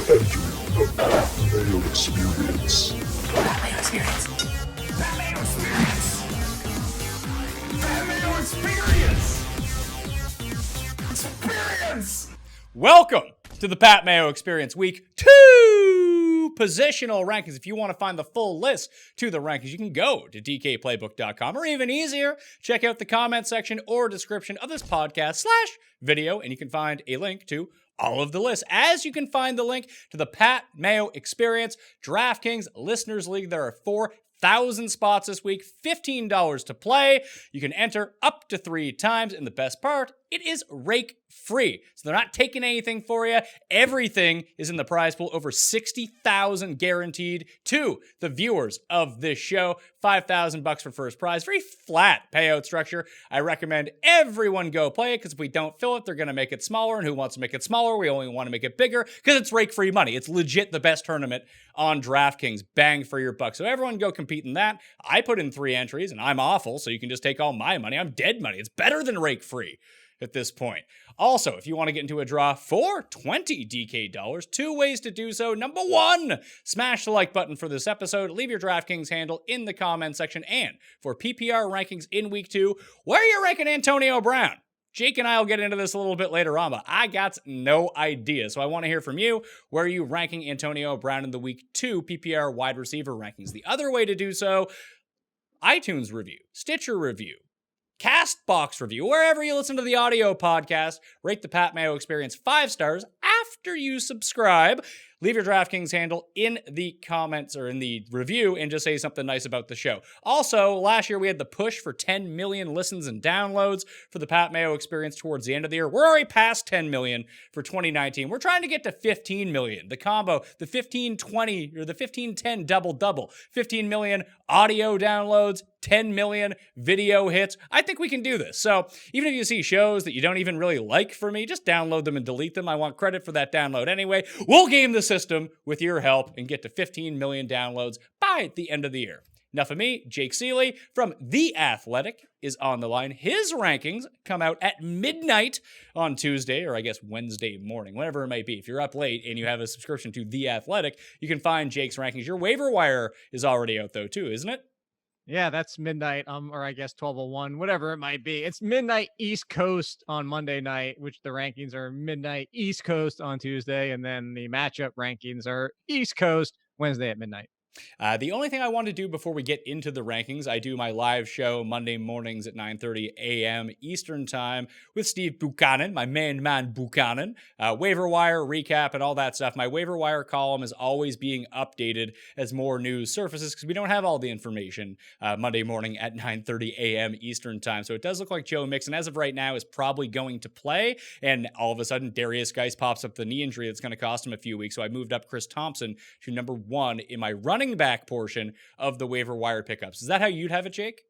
Entering the Mayo Experience. Mayo Experience. Mayo Experience. Mayo Experience. Experience. Welcome to the Pat Mayo Experience Week 2 positional rankings. If you want to find the full list to the rankings, you can go to dkplaybook.com, or even easier, check out the comment section or description of this podcast / video, and you can find a link to all of the lists. As you can find the link to the Pat Mayo Experience DraftKings Listeners League. There are 4,000 spots this week, $15 to play. You can enter up to 3 times, and the best part, it is rake free. So they're not taking anything for you. Everything is in the prize pool, over $60,000 guaranteed to the viewers of this show. $5,000 for first prize. Very flat payout structure. I recommend everyone go play it, because if we don't fill it, they're going to make it smaller. And who wants to make it smaller? We only want to make it bigger, because it's rake free money. It's legit the best tournament on DraftKings. Bang for your buck. So everyone go compete in that. I put in 3 entries, and I'm awful, so you can just take all my money. I'm dead money. It's better than rake free at this point. Also, if you want to get into a draw for 20 DK dollars, 2 ways to do so. Number 1, smash the like button for this episode. Leave your DraftKings handle in the comment section. And for PPR rankings in week 2, where are you ranking Antonio Brown? Jake and I will get into this a little bit later on, but I got no idea. So I want to hear from you. Where are you ranking Antonio Brown in the week 2 PPR wide receiver rankings? The other way to do so, iTunes review, Stitcher review, Castbox review, wherever you listen to the audio podcast. Rate the Pat Mayo Experience 5 stars after you subscribe. Leave your DraftKings handle in the comments or in the review and just say something nice about the show. Also, last year we had the push for 10 million listens and downloads for the Pat Mayo Experience towards the end of the year. We're already past 10 million for 2019. We're trying to get to 15 million. The combo, the 15-20 or the 15-10 double-double. 15 million audio downloads, 10 million video hits. I think we can do this. So even if you see shows that you don't even really like for me, just download them and delete them. I want credit for that download anyway. We'll game the system with your help and get to 15 million downloads by the end of the year. Enough of me. Jake Ciely from The Athletic is on the line. His rankings come out at midnight on Tuesday, or I guess Wednesday morning, whatever it might be. If you're up late and you have a subscription to The Athletic, you can find Jake's rankings. Your waiver wire is already out though too, isn't it? Yeah, that's midnight, or I guess 12:01, whatever it might be. It's midnight East Coast on Monday night, which the rankings are midnight East Coast on Tuesday, and then the matchup rankings are East Coast Wednesday at midnight. The only thing I want to do before we get into the rankings, I do my live show Monday mornings at 9:30 a.m. Eastern Time with Steve Buchanan, my main man Buchanan, waiver wire recap and all that stuff. My waiver wire column is always being updated as more news surfaces, because we don't have all the information Monday morning at 9:30 a.m. Eastern Time. So it does look like Joe Mixon, as of right now, is probably going to play. And all of a sudden, Darius Geis pops up the knee injury that's going to cost him a few weeks. So I moved up Chris Thompson to number 1 in my running back portion of the waiver wire pickups. Is that how you'd have it, Jake?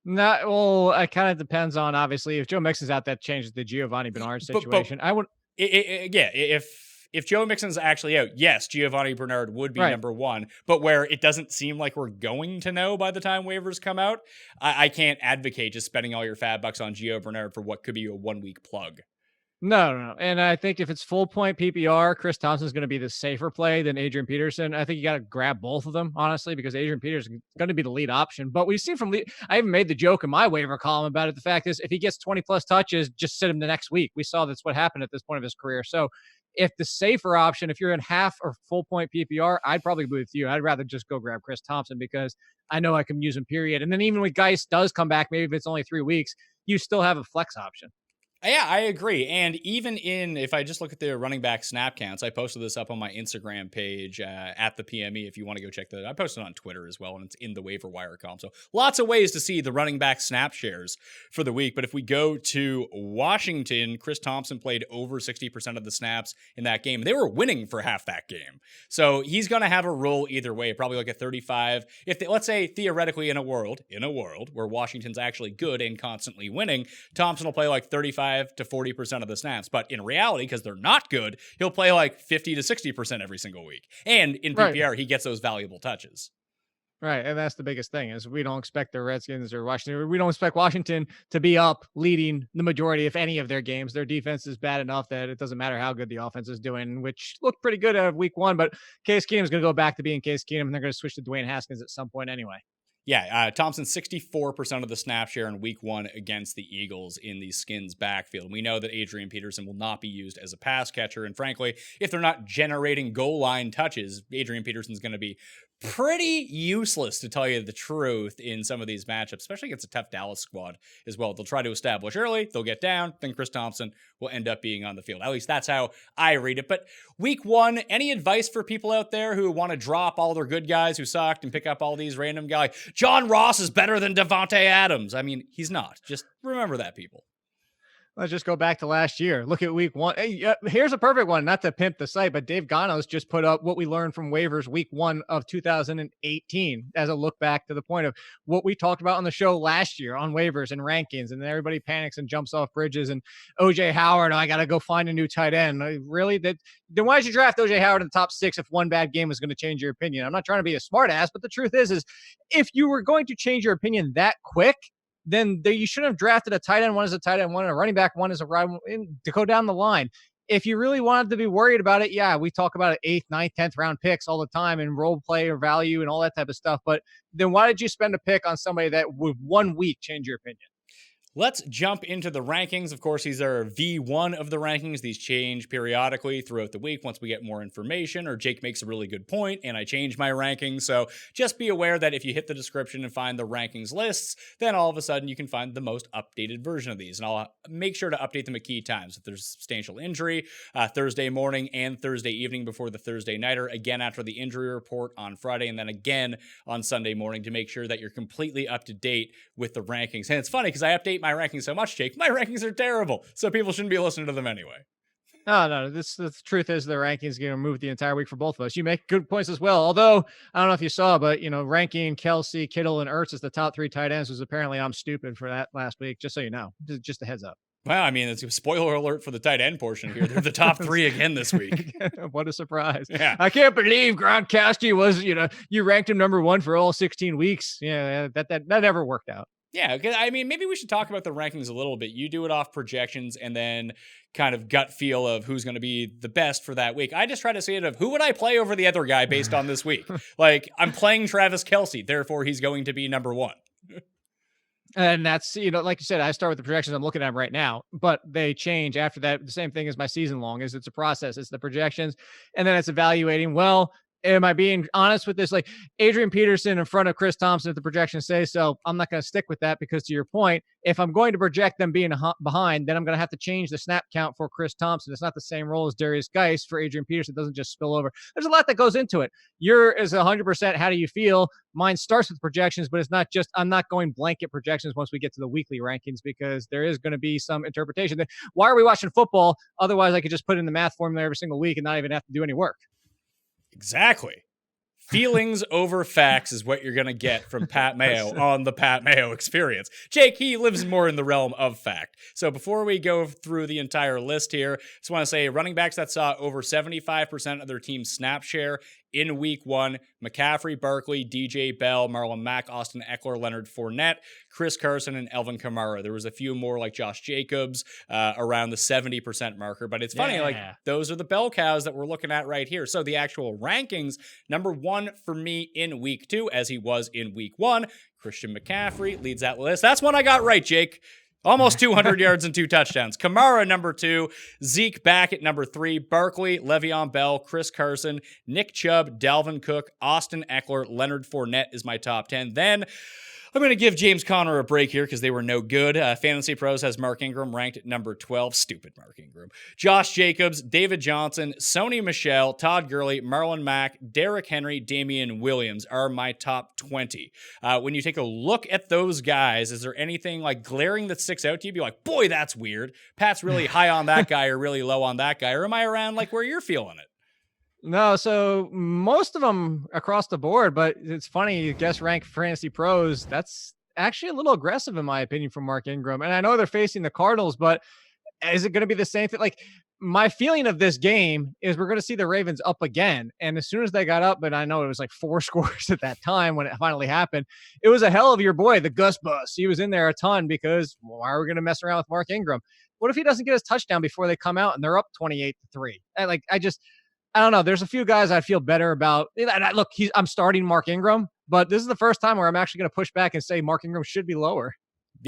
Not well. It kind of depends on, obviously, if Joe Mixon's out, that changes the Giovanni Bernard situation. I would, yeah. If Joe Mixon's actually out, yes, Giovanni Bernard would be number 1. But where it doesn't seem like we're going to know by the time waivers come out, I can't advocate just spending all your fab bucks on Gio Bernard for what could be a 1-week plug. No. And I think if it's full point PPR, Chris Thompson's going to be the safer play than Adrian Peterson. I think you got to grab both of them, honestly, because Adrian Peterson is going to be the lead option. But we've seen I even made the joke in my waiver column about it. The fact is, if he gets 20 plus touches, just sit him the next week. We saw that's what happened at this point of his career. So if the safer option, if you're in half or full point PPR, I'd probably be with you. I'd rather just go grab Chris Thompson, because I know I can use him, period. And then even when Geis does come back, maybe if it's only 3 weeks, you still have a flex option. Yeah, I agree. And even if I just look at the running back snap counts, I posted this up on my Instagram page at the PME if you want to go check that. I posted it on Twitter as well, and it's in the waiver wire column. So lots of ways to see the running back snap shares for the week. But if we go to Washington, Chris Thompson played over 60% of the snaps in that game. They were winning for half that game. So he's going to have a role either way, probably like a 35. Let's say theoretically in a world where Washington's actually good and constantly winning, Thompson will play like 35 to 40% of the snaps. But in reality, because they're not good, he'll play like 50 to 60% every single week. And in PPR, he gets those valuable touches. Right, and that's the biggest thing is we don't expect the Redskins or Washington. We don't expect Washington to be up leading the majority, if any, of their games. Their defense is bad enough that it doesn't matter how good the offense is doing, which looked pretty good out of week one. But Case Keenum is going to go back to being Case Keenum, and they're going to switch to Dwayne Haskins at some point anyway. Yeah, Thompson 64% of the snap share in week one against the Eagles in the Skins backfield. We know that Adrian Peterson will not be used as a pass catcher. And frankly, if they're not generating goal line touches, Adrian Peterson's going to be pretty useless, to tell you the truth, in some of these matchups, especially against a tough Dallas squad as well. They'll try to establish early, they'll get down, then Chris Thompson will end up being on the field. At least that's how I read it. But week one, any advice for people out there who want to drop all their good guys who sucked and pick up all these random guys? John Ross is better than Devontae Adams. I mean, he's not. Just remember that, people. Let's just go back to last year. Look at week one. Hey, here's a perfect one, not to pimp the site, but Dave Ganos just put up what we learned from waivers week one of 2018 as a look back to the point of what we talked about on the show last year on waivers and rankings. And then everybody panics and jumps off bridges and OJ Howard, I got to go find a new tight end. Really? Then why did you draft OJ Howard in the top 6 if one bad game was going to change your opinion? I'm not trying to be a smart ass, but the truth is if you were going to change your opinion that quick, then you shouldn't have drafted a tight end one as a tight end one and a running back one as a running to go down the line. If you really wanted to be worried about it, yeah, we talk about 8th, 9th, 10th round picks all the time and role player value and all that type of stuff. But then why did you spend a pick on somebody that would 1 week change your opinion? Let's jump into the rankings. Of course, these are V1 of the rankings. These change periodically throughout the week once we get more information, or Jake makes a really good point and I change my rankings. So just be aware that if you hit the description and find the rankings lists, then all of a sudden you can find the most updated version of these. And I'll make sure to update them at key times. If there's substantial injury, Thursday morning and Thursday evening before the Thursday nighter, again after the injury report on Friday, and then again on Sunday morning to make sure that you're completely up to date with the rankings. And it's funny because I update my rankings so much, Jake. My rankings are terrible, so people shouldn't be listening to them anyway. No. The truth is the rankings going to move the entire week for both of us. You make good points as well. Although I don't know if you saw, but ranking Kelsey, Kittle, and Ertz as the top 3 tight ends was apparently I'm stupid for that last week. Just so you know, just a heads up. Well, I mean, it's a spoiler alert for the tight end portion here. They're the top 3 again this week. What a surprise. Yeah. I can't believe Gronkowski was, you ranked him number 1 for all 16 weeks. Yeah, that never worked out. Yeah, I mean, maybe we should talk about the rankings a little bit. You do it off projections and then kind of gut feel of who's going to be the best for that week. I just try to see it of who would I play over the other guy based on this week. Like, I'm playing Travis Kelce, therefore he's going to be number 1. And that's, like you said, I start with the projections I'm looking at right now, but they change after that. The same thing as my season long is it's a process. It's the projections. And then it's evaluating, well, am I being honest with this? Like Adrian Peterson in front of Chris Thompson, if the projections say so, I'm not going to stick with that because to your point, if I'm going to project them being behind, then I'm going to have to change the snap count for Chris Thompson. It's not the same role as Darius Geist for Adrian Peterson. It doesn't just spill over. There's a lot that goes into it. Your is 100%. How do you feel? Mine starts with projections, but it's not just, I'm not going blanket projections once we get to the weekly rankings because there is going to be some interpretation. Why are we watching football? Otherwise, I could just put in the math formula every single week and not even have to do any work. Exactly. Feelings over facts is what you're going to get from Pat Mayo on the Pat Mayo Experience. Jake, he lives more in the realm of fact. So before we go through the entire list here, just want to say running backs that saw over 75% of their team's snap share in week one: McCaffrey, Barkley, DJ Bell, Marlon Mack, Austin Eckler, Leonard Fournette, Chris Carson, and Elvin Kamara. There was a few more like Josh Jacobs around the 70% marker, but it's funny, like those are the bell cows that we're looking at right here. So the actual rankings, number 1 for me in week 2, as he was in week 1, Christian McCaffrey leads that list. That's one I got right, Jake. Almost 200 yards and 2 touchdowns. Kamara, number 2. Zeke back at number 3. Barkley, Le'Veon Bell, Chris Carson, Nick Chubb, Dalvin Cook, Austin Eckler, Leonard Fournette is my top 10. Then I'm going to give James Conner a break here because they were no good. Fantasy Pros has Mark Ingram ranked at number 12. Stupid Mark Ingram. Josh Jacobs, David Johnson, Sony Michel, Todd Gurley, Marlon Mack, Derrick Henry, Damian Williams are my top 20. When you take a look at those guys, is there anything like glaring that sticks out to you? Be like, boy, that's weird. Pat's really high on that guy or really low on that guy. Or am I around like where you're feeling it? No, so most of them across the board, but it's funny, guess rank Fantasy Pros, that's actually a little aggressive in my opinion from Mark Ingram. And I know they're facing the Cardinals, but is it going to be the same thing? Like my feeling of this game is we're going to see the Ravens up again. And as soon as they got up, and I know it was like 4 scores at that time when it finally happened, it was a hell of your boy, the Gus Bus. He was in there a ton because why are we going to mess around with Mark Ingram? What if he doesn't get his touchdown before they come out and they're up 28-3? I don't know. There's a few guys I feel better about. Look, I'm starting Mark Ingram, but this is the first time where I'm actually going to push back and say Mark Ingram should be lower.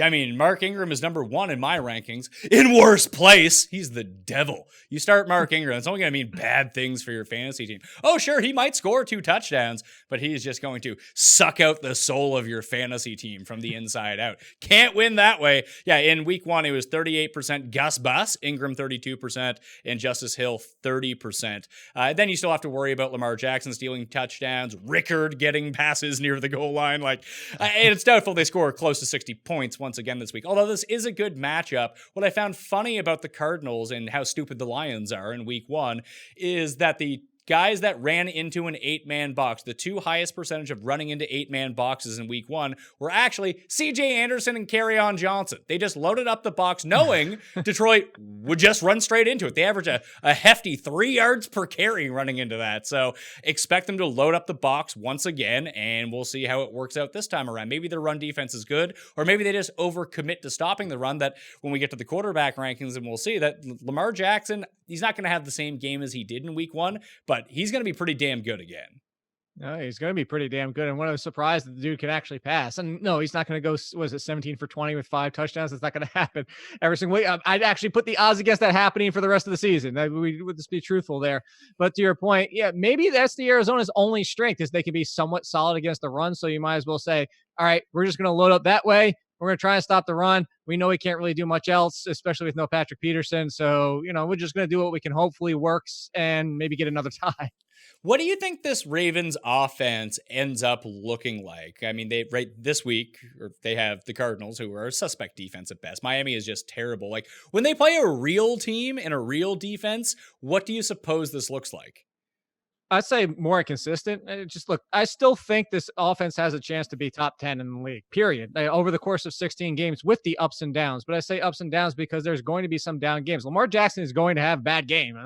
I mean, Mark Ingram is number 1 in my rankings. In worst place, he's the devil. You start Mark Ingram, it's only going to mean bad things for your fantasy team. Oh, sure, he might score 2 touchdowns, but he's just going to suck out the soul of your fantasy team from the inside out. Can't win that way. Yeah, in week 1, it was 38% Gus Bus, Ingram 32%, and Justice Hill 30%. Then you still have to worry about Lamar Jackson stealing touchdowns, Rickard getting passes near the goal line. And it's doubtful they score close to 60 points once again this week. Although this is a good matchup, what I found funny about the Cardinals and how stupid the Lions are in week 1 is that the guys that ran into an 8-man box, the 2 highest percentage of running into 8-man boxes in week 1 were actually CJ Anderson and Kerryon Johnson. They just loaded up the box knowing Detroit would just run straight into it. They average a hefty 3 yards per carry running into that. So expect them to load up the box once again, and we'll see how it works out this time around. Maybe their run defense is good, or maybe they just overcommit to stopping the run, that when we get to the quarterback rankings, and we'll see that Lamar Jackson, he's not going to have the same game as he did in week 1, but he's going to be pretty damn good again. No, he's going to be pretty damn good. And when I was surprised that the dude can actually pass. And no, he's not going to go, was it 17 for 20 with 5 touchdowns? That's not going to happen every single week. I'd actually put the odds against that happening for the rest of the season. We would just be truthful there. But to your point, yeah, maybe that's the Arizona's only strength is they can be somewhat solid against the run. So you might as well say, all right, we're just going to load up that way. We're going to try and stop the run. We know we can't really do much else, especially with no Patrick Peterson. So, we're just going to do what we can hopefully works and maybe get another tie. What do you think this Ravens offense ends up looking like? I mean, this week, they have the Cardinals, who are a suspect defense at best. Miami is just terrible. Like, when they play a real team and a real defense, what do you suppose this looks like? I'd say more consistent. Look, I still think this offense has a chance to be top 10 in the league, period, over the course of 16 games with the ups and downs. But I say ups and downs because there's going to be some down games. Lamar Jackson is going to have bad game.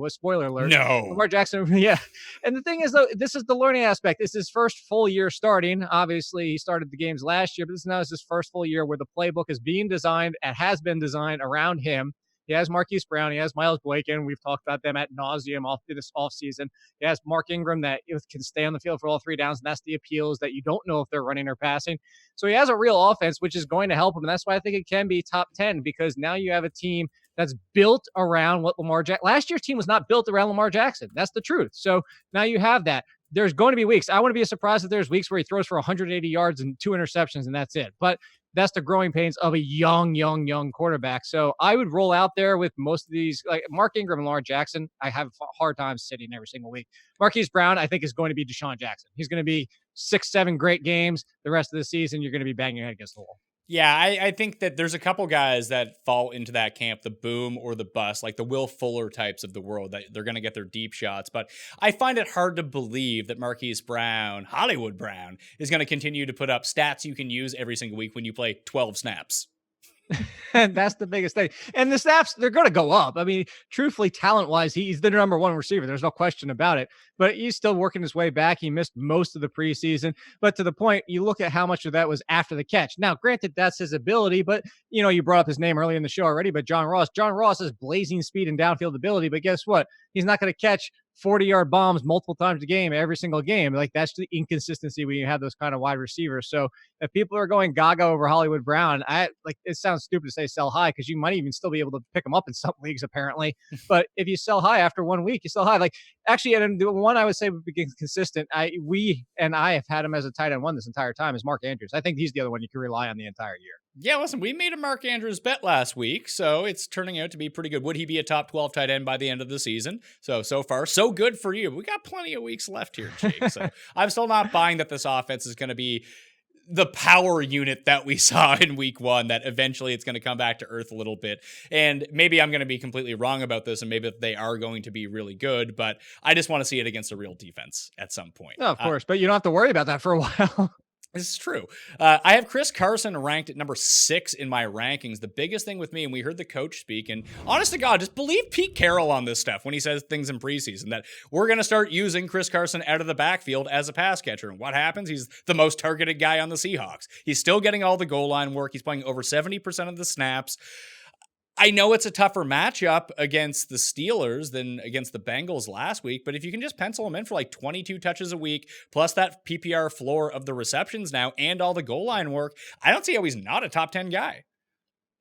Spoiler alert. No. Lamar Jackson, yeah. And the thing is, though, this is the learning aspect. It's his first full year starting. Obviously, he started the games last year, but this now is his first full year where the playbook is being designed and has been designed around him. He has Marquise Brown. He has Miles Boykin. We've talked about them ad nauseum this offseason. He has Mark Ingram that can stay on the field for all 3 downs, and that's the appeal, is that you don't know if they're running or passing. So he has a real offense, which is going to help him, and that's why I think it can be top 10, because now you have a team that's built around what Lamar Jackson. Last year's team was not built around Lamar Jackson. That's the truth. So now you have that. There's going to be weeks. I wouldn't be surprised if there's weeks where he throws for 180 yards and 2 interceptions, and that's it. But that's the growing pains of a young quarterback. So I would roll out there with most of these, like Mark Ingram and Lamar Jackson. I have a hard time sitting every single week. Marquise Brown, I think, is going to be Deshaun Jackson. He's going to be 6-7 great games. The rest of the season, you're going to be banging your head against the wall. Yeah, I think that there's a couple guys that fall into that camp, the boom or the bust, like the Will Fuller types of the world, that they're going to get their deep shots. But I find it hard to believe that Marquise Brown, Hollywood Brown, is going to continue to put up stats you can use every single week when you play 12 snaps. And that's the biggest thing. And the snaps, they're going to go up. I mean, truthfully, talent-wise, he's the number 1 receiver. There's no question about it. But he's still working his way back. He missed most of the preseason. But to the point, you look at how much of that was after the catch. Now, granted, that's his ability. But, you brought up his name earlier in the show already. But John Ross has blazing speed and downfield ability. But guess what? He's not going to catch 40-yard bombs multiple times a game, every single game. Like, that's the inconsistency when you have those kind of wide receivers. So if people are going gaga over Hollywood Brown, it sounds stupid to say sell high, because you might even still be able to pick them up in some leagues, apparently. But if you sell high after 1 week, you sell high. Like, actually, and the one I would say would be consistent, I have had him as a tight end 1 this entire time, is Mark Andrews. I think he's the other one you can rely on the entire year. Yeah, listen, we made a Mark Andrews bet last week, so it's turning out to be pretty good. Would he be a top 12 tight end by the end of the season? So far, so good for you. We got plenty of weeks left here, Jake. So I'm still not buying that this offense is going to be the power unit that we saw in week 1, that eventually it's going to come back to earth a little bit. And maybe I'm going to be completely wrong about this, and maybe they are going to be really good, but I just want to see it against a real defense at some point. No, of course, but you don't have to worry about that for a while. This is true. I have Chris Carson ranked at number 6 in my rankings. The biggest thing with me, and we heard the coach speak, and honest to God, just believe Pete Carroll on this stuff when he says things in preseason, that we're going to start using Chris Carson out of the backfield as a pass catcher. And what happens? He's the most targeted guy on the Seahawks. He's still getting all the goal line work. He's playing over 70% of the snaps. I know it's a tougher matchup against the Steelers than against the Bengals last week, but if you can just pencil him in for like 22 touches a week, plus that PPR floor of the receptions now and all the goal line work, I don't see how he's not a top 10 guy.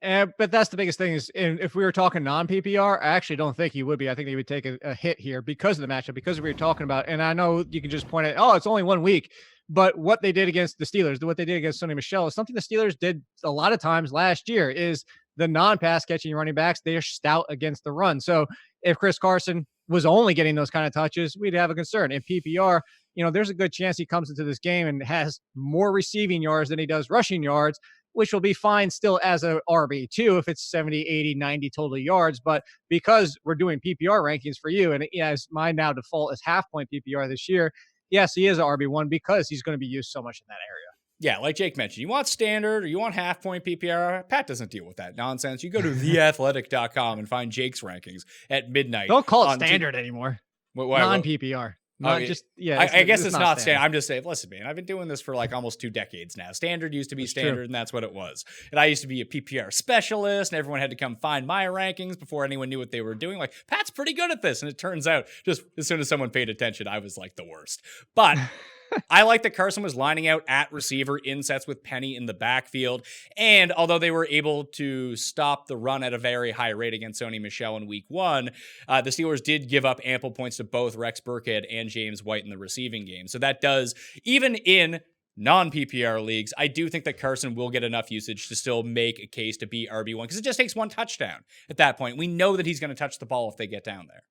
But that's the biggest thing is, if we were talking non-PPR, I actually don't think he would be. I think he would take a hit here because of the matchup, because of what you're talking about. And I know you can just point out, oh, it's only 1 week. But what they did against the Steelers, what they did against Sonny Michel is something the Steelers did a lot of times last year, is the non-pass catching running backs, they are stout against the run. So if Chris Carson was only getting those kind of touches, we'd have a concern. In PPR, there's a good chance he comes into this game and has more receiving yards than he does rushing yards, which will be fine still as a RB2 if it's 70, 80, 90 total yards. But because we're doing PPR rankings for you, and as my now default is half point PPR this year, yes, he is an RB1 because he's going to be used so much in that area. Yeah, like Jake mentioned, you want standard or you want half point PPR. Pat doesn't deal with that nonsense. You go to theathletic.com and find Jake's rankings at midnight. Don't call it standard anymore. Non-PPR. I guess it's not standard. I'm just saying, listen, man, I've been doing this for like almost 2 decades now. Standard used to be standard, and that's what it was. And I used to be a PPR specialist, and everyone had to come find my rankings before anyone knew what they were doing. Like, Pat's pretty good at this. And it turns out, just as soon as someone paid attention, I was like the worst. But I like that Carson was lining out at receiver in sets with Penny in the backfield. And although they were able to stop the run at a very high rate against Sonny Michel in week 1, the Steelers did give up ample points to both Rex Burkhead and James White in the receiving game. So that does, even in non-PPR leagues, I do think that Carson will get enough usage to still make a case to be RB1 because it just takes 1 touchdown at that point. We know that he's going to touch the ball if they get down there.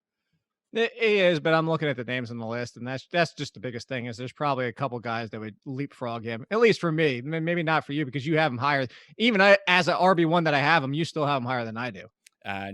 It is, but I'm looking at the names on the list, and that's just the biggest thing is there's probably a couple guys that would leapfrog him, at least for me. Maybe not for you because you have him higher. Even as an RB1 that I have him, you still have him higher than I do.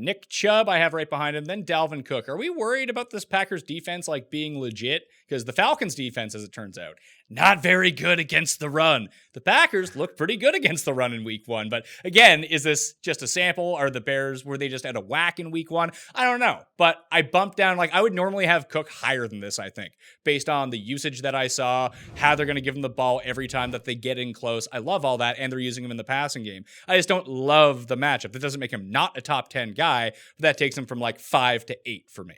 Nick Chubb, I have right behind him. Then Dalvin Cook. Are we worried about this Packers defense like being legit? Because the Falcons defense, as it turns out, not very good against the run. The Packers look pretty good against the run in week 1. But again, is this just a sample? Are the Bears, were they just at a whack in week 1? I don't know. But I bumped down, I would normally have Cook higher than this, I think, based on the usage that I saw, how they're going to give him the ball every time that they get in close. I love all that, and they're using him in the passing game. I just don't love the matchup. That doesn't make him not a top 10 guy, but that takes him from 5 to 8 for me.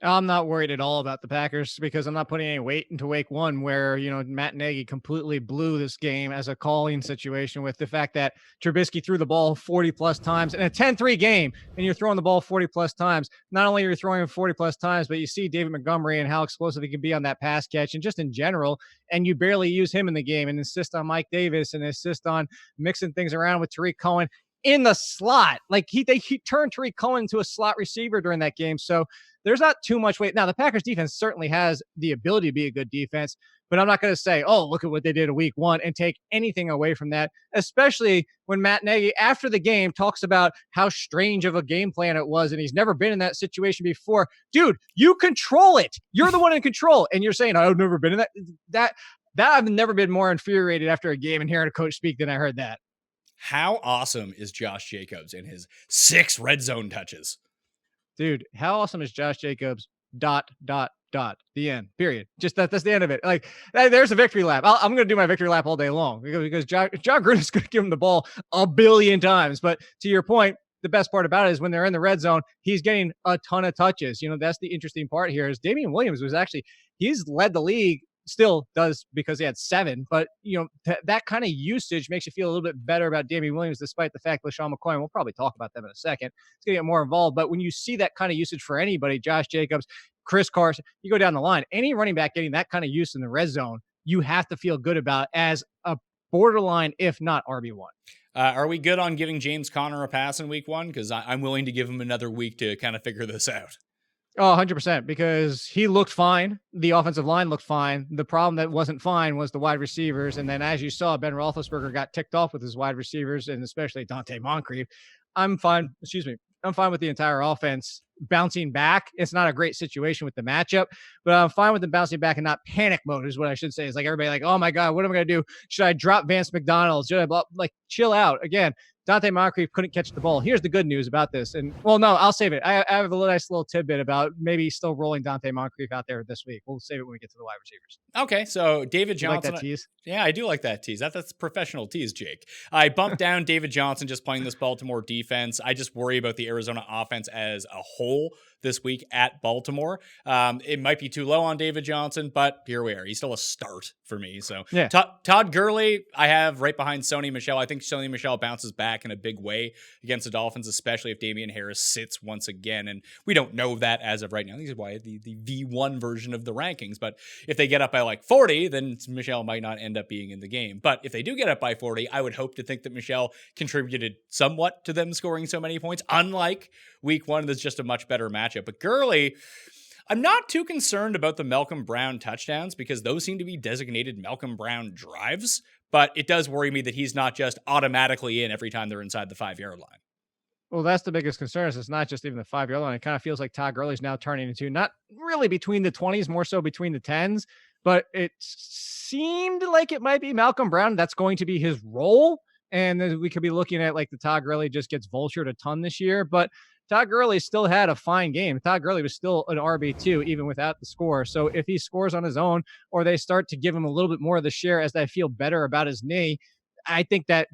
I'm not worried at all about the Packers because I'm not putting any weight into week 1 where, Matt Nagy completely blew this game as a calling situation with the fact that Trubisky threw the ball 40 plus times in a 10-3 game and you're throwing the ball 40 plus times. Not only are you throwing him 40 plus times, but you see David Montgomery and how explosive he can be on that pass catch and just in general, and you barely use him in the game and insist on Mike Davis and insist on mixing things around with Tariq Cohen in the slot. He turned Tariq Cohen into a slot receiver during that game. So there's not too much weight. Now, the Packers defense certainly has the ability to be a good defense, but I'm not going to say, oh, look at what they did in week 1 and take anything away from that, especially when Matt Nagy, after the game, talks about how strange of a game plan it was, and he's never been in that situation before. Dude, you control it. You're the one in control, and you're saying, I've never been in that. That I've never been more infuriated after a game and hearing a coach speak than I heard that. How awesome is Josh Jacobs in his 6 red zone touches? Dude, how awesome is Josh Jacobs? ... The end. Period. Just that's the end of it. There's a victory lap. I'm going to do my victory lap all day long because John Gruden is going to give him the ball a billion times. But to your point, the best part about it is when they're in the red zone, he's getting a ton of touches. That's the interesting part here is Damian Williams he's led the league. Still does because he had 7, but that kind of usage makes you feel a little bit better about Damian Williams, despite the fact LaShawn McCoy, and we'll probably talk about them in a second, it's going to get more involved. But when you see that kind of usage for anybody, Josh Jacobs, Chris Carson, you go down the line, any running back getting that kind of use in the red zone, you have to feel good about as a borderline, if not RB1. Are we good on giving James Conner a pass in week 1? Because I'm willing to give him another week to kind of figure this out. Oh, 100%, because he looked fine. The offensive line looked fine. The problem that wasn't fine was the wide receivers. And then as you saw, Ben Roethlisberger got ticked off with his wide receivers and especially Dante Moncrief. I'm fine. I'm fine with the entire offense bouncing back. It's not a great situation with the matchup, but I'm fine with them bouncing back and not panic mode is what I should say. It's like everybody like, oh my God, what am I going to do? Should I drop Vance McDonald? Should I like chill out? Again, Dante Moncrief couldn't catch the ball. Here's the good news about this. And well, no, I'll save it. I have a nice little tidbit about maybe still rolling Dante Moncrief out there this week. We'll save it when we get to the wide receivers. Okay, so David You like Johnson. that tease? Yeah, I do like that tease. That's professional tease, Jake. I bumped down David Johnson just playing this Baltimore defense. I just worry about the Arizona offense as a whole this week at Baltimore. It might be too low on David Johnson, but here we are. He's still a start for me. So yeah. Todd Gurley, I have right behind Sony Michel. I think Sony Michel bounces back in a big way against the Dolphins, especially if Damian Harris sits once again. And we don't know that as of right now. This is why the V1 version of the rankings. But if they get up by like 40, then Michel might not end up being in the game. But if they do get up by 40, I would hope to think that Michel contributed somewhat to them scoring so many points, unlike week one. That's just a much better matchup. But Gurley, I'm not too concerned about the Malcolm Brown touchdowns because those seem to be designated Malcolm Brown drives. But it does worry me that he's not just automatically in every time they're inside the 5-yard line. Well, that's the biggest concern. Is it's not just even the 5-yard line. It kind of feels like Todd Gurley's now turning into not really between the 20s, more so between the 10s. But it seemed like it might be Malcolm Brown. That's going to be his role. And then we could be looking at like the Todd Gurley just gets vultured a ton this year. But Todd Gurley still had a fine game. Todd Gurley was still an RB2 even without the score. So if he scores on his own or they start to give him a little bit more of the share as they feel better about his knee, I think that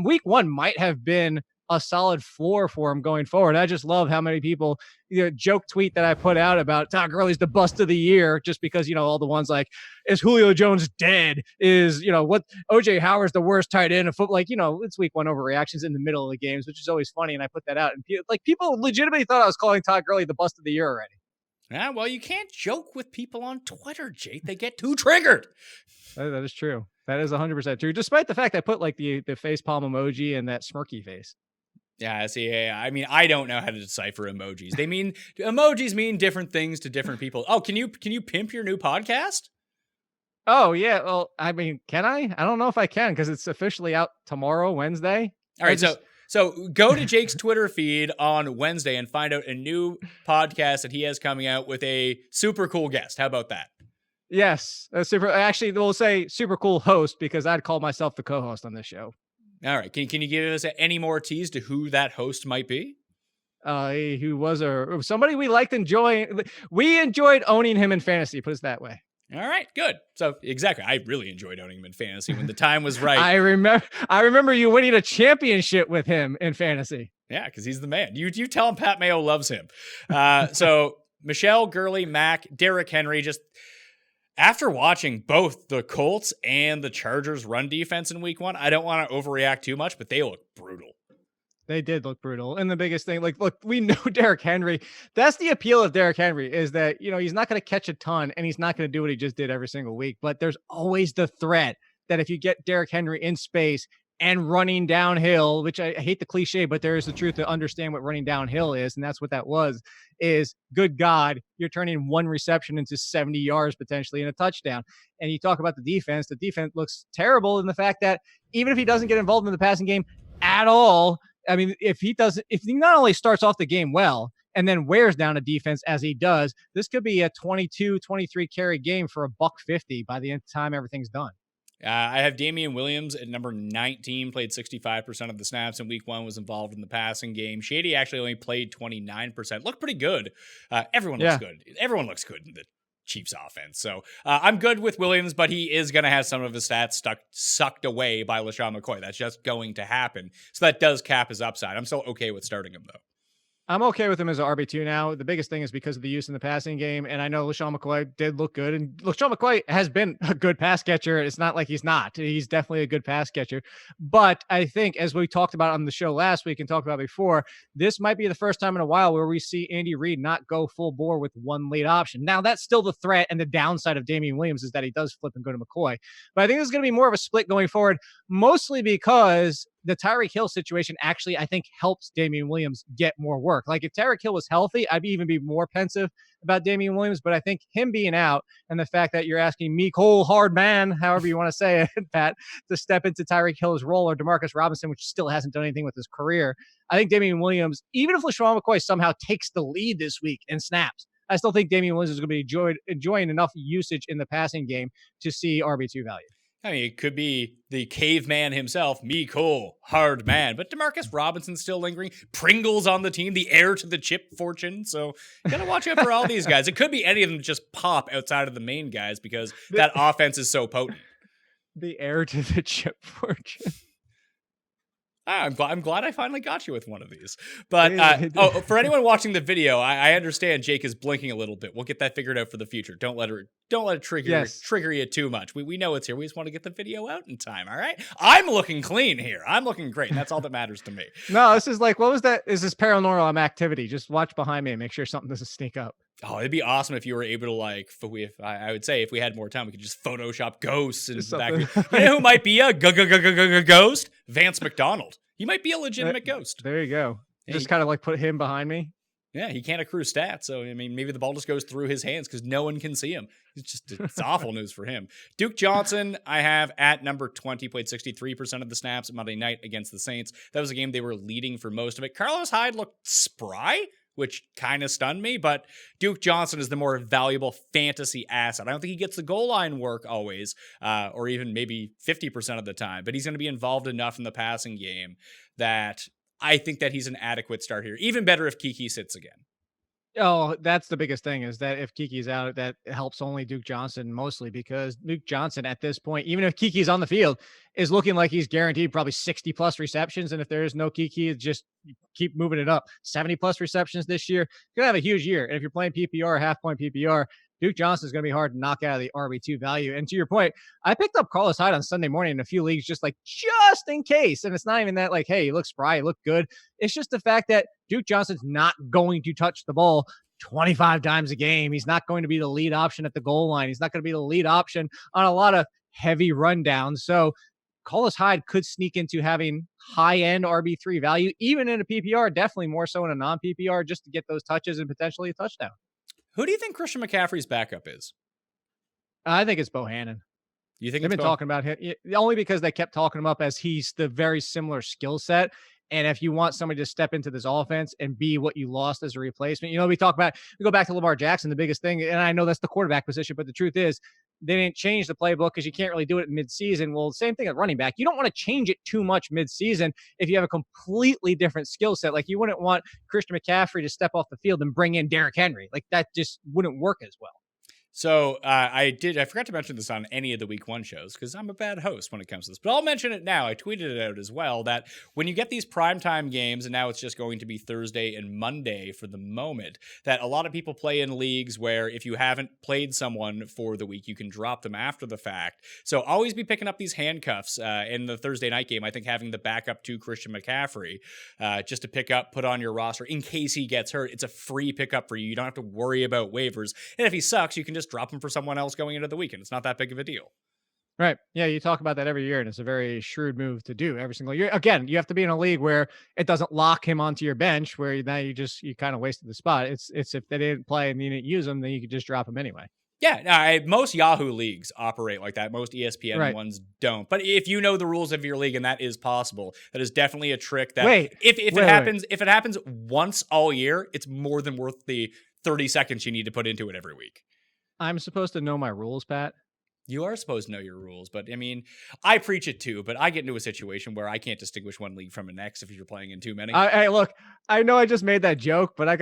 week one might have been a solid floor for him going forward. I just love how many people, joke tweet that I put out about Todd Gurley's the bust of the year, just because, all the ones like, is Julio Jones dead? Is, what OJ Howard's the worst tight end of football? Like, it's week one overreactions in the middle of the games, which is always funny. And I put that out and people legitimately thought I was calling Todd Gurley the bust of the year already. Yeah, well, you can't joke with people on Twitter, Jake. They get too triggered. That is true. That is 100% true. Despite the fact I put like the face palm emoji and that smirky face. Yeah, see, I mean, I don't know how to decipher emojis. Emojis mean different things to different people. Oh, can you pimp your new podcast? Oh, yeah. Well, I mean, can I? I don't know if I can because it's officially out tomorrow, Wednesday. All right, so go to Jake's Twitter feed on Wednesday and find out a new podcast that he has coming out with a super cool guest. How about that? Yes, actually, we'll say super cool host because I'd call myself the co-host on this show. All right. Can you give us any more tease to who that host might be? Who was somebody we liked enjoying. We enjoyed owning him in fantasy. Put it that way. All right, good. So exactly, I really enjoyed owning him in fantasy when the time was right. I remember you winning a championship with him in fantasy. Yeah, because he's the man. You tell him Pat Mayo loves him. So Michel, Gurley, Mack, Derrick Henry, just. After watching both the Colts and the Chargers run defense in week one, I don't want to overreact too much, but they look brutal. They did look brutal. And the biggest thing, look, we know Derrick Henry. That's the appeal of Derrick Henry is that, he's not going to catch a ton and he's not going to do what he just did every single week. But there's always the threat that if you get Derrick Henry in space and running downhill, which I hate the cliche, but there is the truth to understand what running downhill is. And that's what that was, is good God, you're turning one reception into 70 yards potentially in a touchdown. And you talk about the defense looks terrible in the fact that even if he doesn't get involved in the passing game at all, I mean, if he not only starts off the game well and then wears down a defense as he does, this could be a 22, 23 carry game for $150 by the time everything's done. I have Damian Williams at number 19, played 65% of the snaps in week one, was involved in the passing game. Shady actually only played 29%. Looked pretty good. Everyone looks good. Everyone looks good in the Chiefs offense. So I'm good with Williams, but he is going to have some of his stats sucked away by LaShawn McCoy. That's just going to happen. So that does cap his upside. I'm still okay with starting him, though. I'm okay with him as an RB2 now. The biggest thing is because of the use in the passing game. And I know LaShawn McCoy did look good. And LaShawn McCoy has been a good pass catcher. It's not like he's not. He's definitely a good pass catcher. But I think, as we talked about on the show last week and talked about before, this might be the first time in a while where we see Andy Reid not go full bore with one lead option. Now, that's still the threat and the downside of Damian Williams is that he does flip and go to McCoy. But I think there's going to be more of a split going forward, mostly because the Tyreek Hill situation actually, I think, helps Damian Williams get more work. Like if Tyreek Hill was healthy, I'd even be more pensive about Damian Williams. But I think him being out and the fact that you're asking me, Cole Hardman, however you want to say it, Pat, to step into Tyreek Hill's role, or Demarcus Robinson, which still hasn't done anything with his career. I think Damian Williams, even if LaShawn McCoy somehow takes the lead this week and snaps, I still think Damian Williams is going to be enjoying enough usage in the passing game to see RB2 value. I mean, it could be the caveman himself, Cole Hardman, but Demarcus Robinson's still lingering. Pringle's on the team, the heir to the chip fortune. So you gotta watch out for all these guys. It could be any of them just pop outside of the main guys because that offense is so potent. The heir to the chip fortune. I'm glad I finally got you with one of these. But for anyone watching the video, I understand Jake is blinking a little bit. We'll get that figured out for the future. Don't let it trigger you too much. We know it's here. We just want to get the video out in time. All right. I'm looking clean here. I'm looking great. And that's all that matters to me. No, this is like, what was that? Is this paranormal activity? Just watch behind me and make sure something doesn't sneak up. Oh, it'd be awesome if you were able to I would say if we had more time, we could just Photoshop ghosts in the back. You know who might be a ghost? Vance McDonald. He might be a legitimate ghost. There you go. Just kind of like put him behind me. Yeah, he can't accrue stats. So, I mean, maybe the ball just goes through his hands because no one can see him. It's awful news for him. Duke Johnson, I have at number 20, played 63% of the snaps Monday night against the Saints. That was a game they were leading for most of it. Carlos Hyde looked spry, which kind of stunned me, but Duke Johnson is the more valuable fantasy asset. I don't think he gets the goal line work always, or even maybe 50% of the time, but he's going to be involved enough in the passing game that I think that he's an adequate start here. Even better if Kiki sits again. Oh, that's the biggest thing, is that if Kiki's out, that helps only Duke Johnson mostly, because Duke Johnson at this point, even if Kiki's on the field, is looking like he's guaranteed probably 60 plus receptions. And if there is no Kiki, it's just keep moving it up. 70 plus receptions this year. You're going to have a huge year. And if you're playing PPR, half point PPR, Duke Johnson is going to be hard to knock out of the RB2 value. And to your point, I picked up Carlos Hyde on Sunday morning in a few leagues, just in case. And it's not even that like, hey, he looks spry, he looked good. It's just the fact that Duke Johnson's not going to touch the ball 25 times a game. He's not going to be the lead option at the goal line. He's not going to be the lead option on a lot of heavy rundowns. So Carlos Hyde could sneak into having high-end RB3 value, even in a PPR, definitely more so in a non-PPR, just to get those touches and potentially a touchdown. Who do you think Christian McCaffrey's backup is? I think it's Bohannon. You think they've been talking about him only because they kept talking him up as he's the very similar skill set. And if you want somebody to step into this offense and be what you lost as a replacement, we go back to Lamar Jackson, the biggest thing. And I know that's the quarterback position, but the truth is they didn't change the playbook because you can't really do it mid-season. Well, same thing at running back. You don't want to change it too much mid-season if you have a completely different skill set. Like you wouldn't want Christian McCaffrey to step off the field and bring in Derrick Henry. Like that just wouldn't work as well. So I forgot to mention this on any of the week one shows because I'm a bad host when it comes to this, but I'll mention it now. I tweeted it out as well that when you get these primetime games, and now it's just going to be Thursday and Monday for the moment, that a lot of people play in leagues where if you haven't played someone for the week, you can drop them after the fact. So always be picking up these handcuffs in the Thursday night game. I think having the backup to Christian McCaffrey just to pick up, put on your roster in case he gets hurt. It's a free pickup for you. You don't have to worry about waivers. And if he sucks, you can just drop him for someone else going into the weekend. It's not that big of a deal. Right. Yeah, you talk about that every year, and it's a very shrewd move to do every single year. Again, you have to be in a league where it doesn't lock him onto your bench, where now you kind of wasted the spot. It's if they didn't play and you didn't use them, then you could just drop him anyway. Yeah, most Yahoo leagues operate like that. Most ESPN ones don't. But if you know the rules of your league, and that is possible, that is definitely a trick. That if it happens once all year, it's more than worth the 30 seconds you need to put into it every week. I'm supposed to know my rules, Pat. You are supposed to know your rules, but I mean, I preach it too, but I get into a situation where I can't distinguish one league from the next if you're playing in too many. Hey, look, I know I just made that joke, but I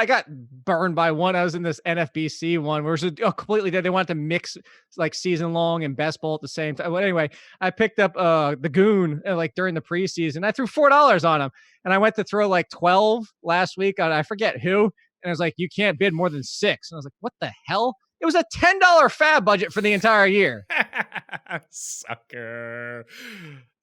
got burned by one. I was in this NFBC one where it was completely dead. They wanted to mix like season long and best ball at the same time. But anyway, I picked up the Goon like during the preseason. I threw $4 on him, and I went to throw like 12 last week on I forget who, and I was like, you can't bid more than 6. And I was like, what the hell? It was a $10 fab budget for the entire year. Sucker.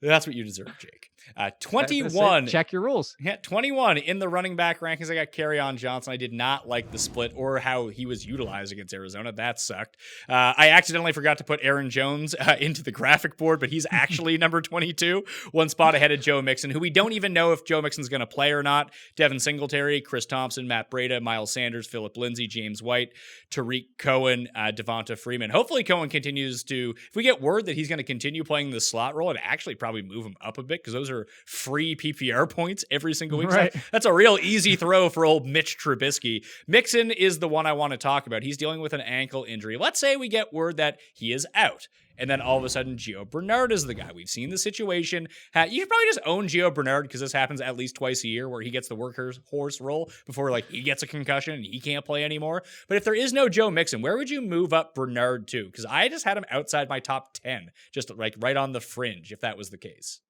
That's what you deserve, Jake. That's it. 21. Check your rules. Yeah, 21 in the running back rankings. I got Kerryon Johnson. I did not like the split or how he was utilized against Arizona. That sucked. I accidentally forgot to put Aaron Jones into the graphic board, but he's actually number 22, one spot ahead of Joe Mixon, who we don't even know if Joe Mixon's going to play or not. Devin Singletary, Chris Thompson, Matt Breida, Miles Sanders, Phillip Lindsay, James White, Tariq Cohen, Devonta Freeman. Hopefully Cohen continues to, if we get word that he's going to continue playing the slot role, and actually probably move him up a bit because those are free PPR points every single week. Right. So that's a real easy throw for old Mitch Trubisky. Mixon is the one I want to talk about. He's dealing with an ankle injury. Let's say we get word that he is out. And then all of a sudden, Gio Bernard is the guy. We've seen the situation. You should probably just own Gio Bernard because this happens at least twice a year where he gets the workhorse role before like he gets a concussion and he can't play anymore. But if there is no Joe Mixon, where would you move up Bernard to? Because I just had him outside my top 10, just like right on the fringe if that was the case.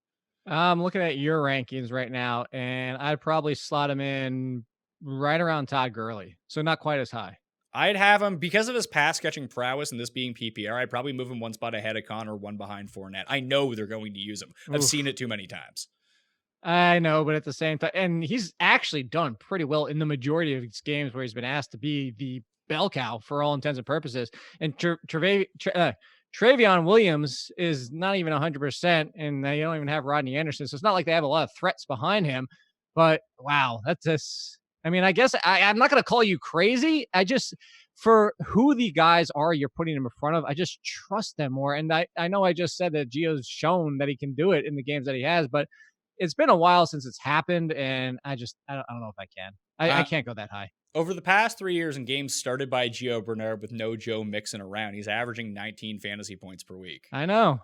I'm looking at your rankings right now, and I'd probably slot him in right around Todd Gurley. So not quite as high. I'd have him because of his pass catching prowess and this being PPR. I'd probably move him one spot ahead of Connor, one behind Fournette. I know they're going to use him. I've seen it too many times. I know, but at the same time, and he's actually done pretty well in the majority of his games where he's been asked to be the bell cow for all intents and purposes. And Travion Williams is not even 100%, and they don't even have Rodney Anderson. So it's not like they have a lot of threats behind him. But wow, that's just, I mean, I guess I'm not going to call you crazy. I just, for who the guys are you're putting him in front of, I just trust them more. And I know I just said that Gio's shown that he can do it in the games that he has, but it's been a while since it's happened. And I don't know if I can. I can't go that high. Over the past 3 years in games started by Gio Bernard with no Joe Mixon around, he's averaging 19 fantasy points per week. I know.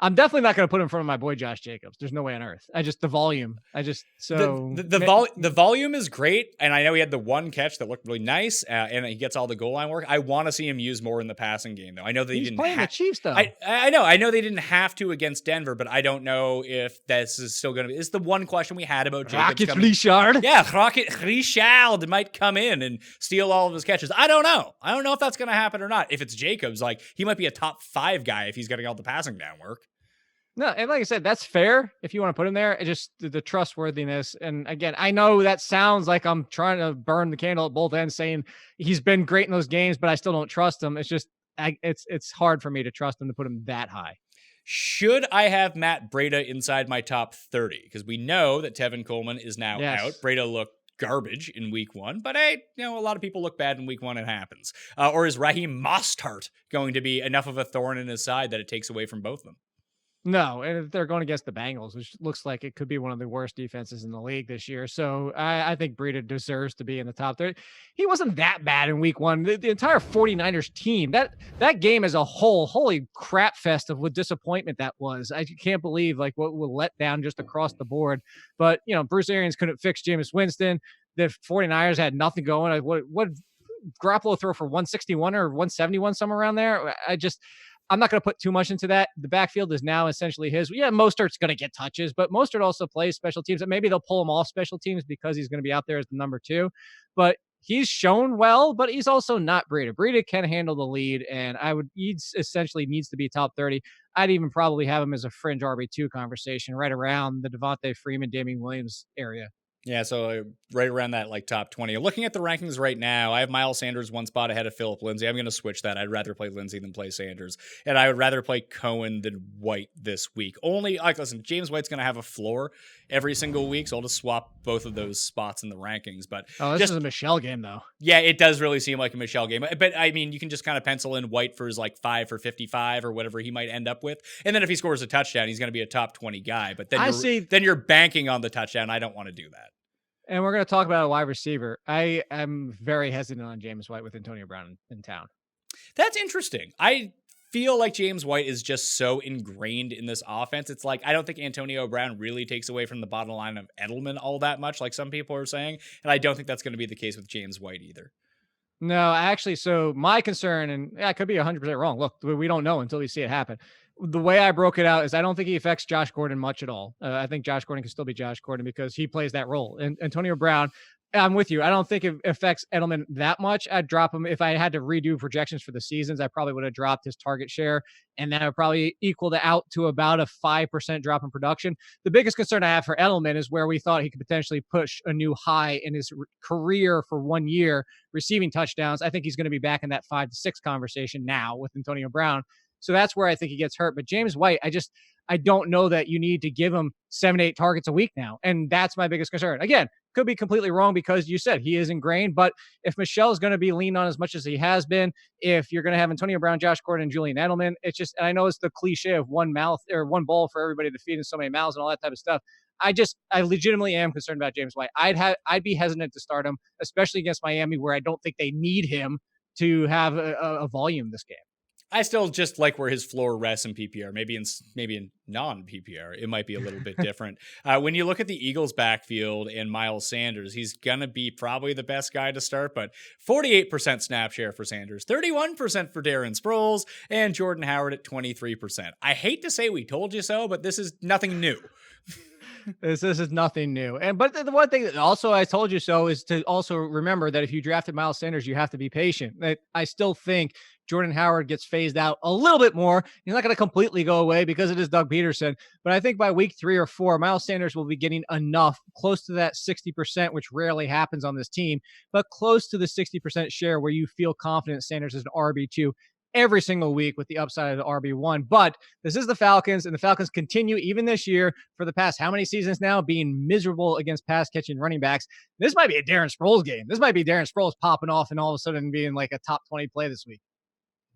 I'm definitely not going to put him in front of my boy Josh Jacobs. There's no way on earth. The volume. The volume is great, and I know he had the one catch that looked really nice, and he gets all the goal line work. I want to see him use more in the passing game, though. I know they didn't playing the Chiefs, though. I know they didn't have to against Denver, but I don't know if this is still going to be. It's the one question we had about Jacobs. Rocket Richard. Yeah, Rocket Richard might come in and steal all of his catches. I don't know. I don't know if that's going to happen or not. If it's Jacobs, like he might be a top 5 guy if he's getting all the passing down work. No, and like I said, that's fair if you want to put him there. It just the trustworthiness. And again, I know that sounds like I'm trying to burn the candle at both ends, saying he's been great in those games, but I still don't trust him. It's just it's hard for me to trust him to put him that high. Should I have Matt Breida inside my top 30? Because we know that Tevin Coleman is now out. Breida looked garbage in week 1, but hey, a lot of people look bad in week 1. It happens. Or is Raheem Mostert going to be enough of a thorn in his side that it takes away from both of them? No, and they're going against the Bengals, which looks like it could be one of the worst defenses in the league this year. So I think Breida deserves to be in the top 30. He wasn't that bad in week 1. The entire 49ers team, that game as a whole, holy crap fest of what disappointment that was. I can't believe like what was let down just across the board. But, Bruce Arians couldn't fix Jameis Winston. The 49ers had nothing going. What Garoppolo throw for 161 or 171, somewhere around there? I'm not going to put too much into that. The backfield is now essentially his. Yeah, Mostert's going to get touches, but Mostert also plays special teams. And maybe they'll pull him off special teams because he's going to be out there as the number 2. But he's shown well, but he's also not Breida. Breida can handle the lead, and he essentially needs to be top 30. I'd even probably have him as a fringe RB2 conversation right around the Devonta Freeman, Damian Williams area. Yeah, so right around that like top 20. Looking at the rankings right now, I have Miles Sanders one spot ahead of Phillip Lindsay. I'm going to switch that. I'd rather play Lindsay than play Sanders. And I would rather play Cohen than White this week. Listen, James White's going to have a floor every single week, so I'll just swap both of those spots in the rankings. But this is a Michelle game, though. Yeah, it does really seem like a Michelle game. But, I mean, you can just kind of pencil in White for his like 5 for 55 or whatever he might end up with. And then if he scores a touchdown, he's going to be a top 20 guy. But then you're banking on the touchdown. I don't want to do that. And we're going to talk about a wide receiver. I am very hesitant on James White with Antonio Brown in town. That's interesting. I feel like James White is just so ingrained in this offense. It's like, I don't think Antonio Brown really takes away from the bottom line of Edelman all that much, like some people are saying. And I don't think that's going to be the case with James White either. No, actually, so my concern, and I could be 100% wrong. Look, we don't know until we see it happen. The way I broke it out is I don't think he affects Josh Gordon much at all. I think Josh Gordon can still be Josh Gordon because he plays that role. And Antonio Brown, I'm with you. I don't think it affects Edelman that much. I'd drop him if I had to redo projections for the seasons. I probably would have dropped his target share, and that would probably equal out to about a 5% drop in production. The biggest concern I have for Edelman is where we thought he could potentially push a new high in his career for 1 year receiving touchdowns. I think he's going to be back in that 5 to 6 conversation now with Antonio Brown. So that's where I think he gets hurt. But James White, I don't know that you need to give him 7-8 targets a week now. And that's my biggest concern. Again, could be completely wrong because you said he is ingrained. But if Michelle is going to be leaned on as much as he has been, if you're going to have Antonio Brown, Josh Gordon, and Julian Edelman, it's just, and I know it's the cliche of one mouth or one bowl for everybody to feed in so many mouths and all that type of stuff. I legitimately am concerned about James White. I'd be hesitant to start him, especially against Miami, where I don't think they need him to have a volume this game. I still just like where his floor rests in PPR. Maybe in non-PPR, it might be a little bit different. When you look at the Eagles' backfield and Miles Sanders, he's going to be probably the best guy to start, but 48% snap share for Sanders, 31% for Darren Sproles, and Jordan Howard at 23%. I hate to say we told you so, but this is nothing new. This is nothing new. But the one thing that also I told you so is to also remember that if you drafted Miles Sanders, you have to be patient. I still think Jordan Howard gets phased out a little bit more. He's not going to completely go away because it is Doug Peterson. But I think by week 3 or 4, Miles Sanders will be getting enough, close to that 60%, which rarely happens on this team, but close to the 60% share where you feel confident Sanders is an RB2 every single week with the upside of the RB1. But this is the Falcons, and the Falcons continue even this year for the past how many seasons now being miserable against pass catching running backs. This might be a Darren Sproles game. This might be Darren Sproles popping off and all of a sudden being like a top 20 play this week.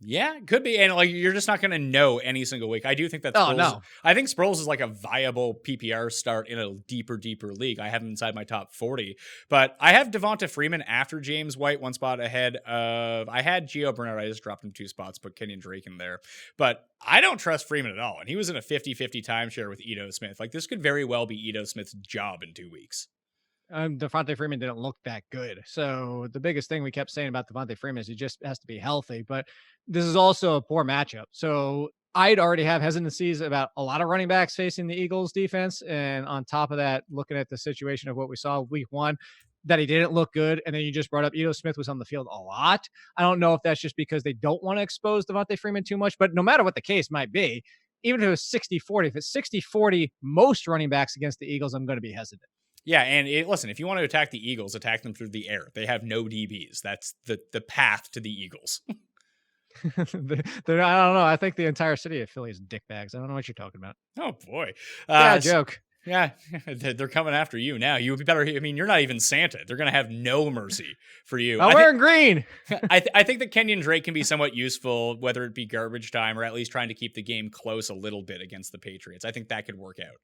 Yeah, it could be. And like, you're just not going to know any single week. I do think that Sproles, no. I think Sproles is like a viable PPR start in a deeper league. I have him inside my top 40, but I have Devonta Freeman after James White, one spot ahead of, I had Gio Bernard. I just dropped him 2 spots, put Kenyon Drake in there, but I don't trust Freeman at all. And he was in a 50-50 timeshare with Ito Smith. Like, this could very well be Ito Smith's job in 2 weeks. Devonta Freeman didn't look that good. So the biggest thing we kept saying about Devonta Freeman is he just has to be healthy. But this is also a poor matchup. So I'd already have hesitancies about a lot of running backs facing the Eagles defense. And on top of that, looking at the situation of what we saw week 1, that he didn't look good. And then you just brought up Ito Smith was on the field a lot. I don't know if that's just because they don't want to expose Devonta Freeman too much, but no matter what the case might be, even if it was 60-40, if it's 60-40, most running backs against the Eagles, I'm going to be hesitant. Yeah, and listen, if you want to attack the Eagles, attack them through the air. They have no DBs. That's the path to the Eagles. I don't know. I think the entire city of Philly is dickbags. I don't know what you're talking about. Oh, boy. Joke. Yeah, they're coming after you now. You would be better. I mean, you're not even Santa. They're going to have no mercy for you. I'm wearing green. I think that Kenyon Drake can be somewhat useful, whether it be garbage time or at least trying to keep the game close a little bit against the Patriots. I think that could work out.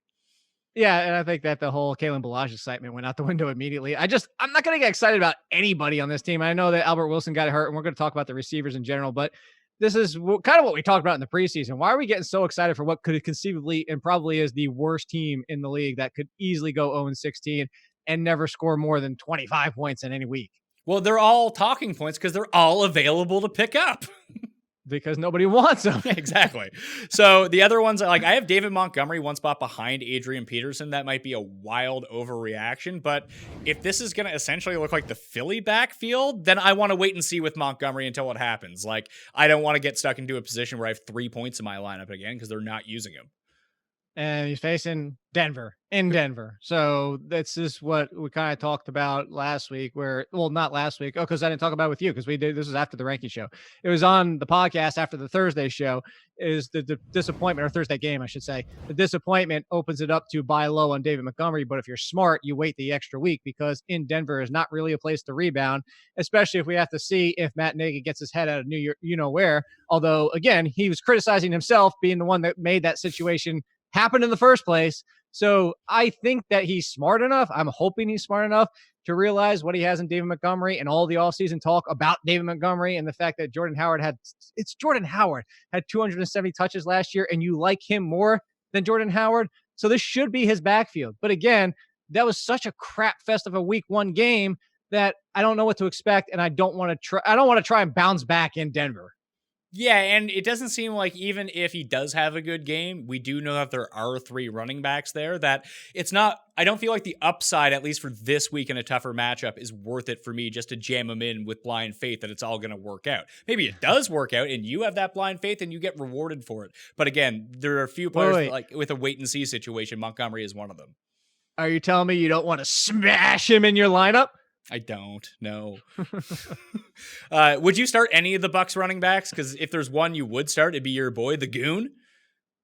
Yeah, and I think that the whole Kalen Ballage excitement went out the window immediately. I'm not going to get excited about anybody on this team. I know that Albert Wilson got hurt, and we're going to talk about the receivers in general, but this is kind of what we talked about in the preseason. Why are we getting so excited for what could conceivably and probably is the worst team in the league that could easily go 0-16 and never score more than 25 points in any week? Well, they're all talking points because they're all available to pick up. Because nobody wants them. Exactly. So the other ones, like, I have David Montgomery 1 spot behind Adrian Peterson. That might be a wild overreaction, but if this is going to essentially look like the Philly backfield, then I want to wait and see with Montgomery until it happens. Like, I don't want to get stuck into a position where I have 3 points in my lineup again because they're not using him. And he's facing Denver in Denver. So this is what we kind of talked about last week not last week. Oh, because I didn't talk about it with you because this was after the ranking show. It was on the podcast after the Thursday show is the disappointment, or Thursday game, I should say. The disappointment opens it up to buy low on David Montgomery. But if you're smart, you wait the extra week because in Denver is not really a place to rebound, especially if we have to see if Matt Nagy gets his head out of New York, where. Although, again, he was criticizing himself being the one that made that situation happen in the first place. So I think that he's smart enough. I'm hoping he's smart enough to realize what he has in David Montgomery and all the offseason talk about David Montgomery and the fact that Jordan Howard had 270 touches last year and you like him more than Jordan Howard. So this should be his backfield. But again, that was such a crap fest of a week 1 game that I don't know what to expect. And I don't want to try and bounce back in Denver. Yeah, and it doesn't seem like even if he does have a good game, we do know that there are 3 running backs there, that it's not, I don't feel like the upside, at least for this week in a tougher matchup, is worth it for me just to jam him in with blind faith that it's all going to work out. Maybe it does work out and you have that blind faith and you get rewarded for it. But again, there are a few players that, like with a wait and see situation. Montgomery is one of them. Are you telling me you don't want to smash him in your lineup? I don't know. Would you start any of the Bucks running backs? Because if there's one you would start, it'd be your boy, the Goon.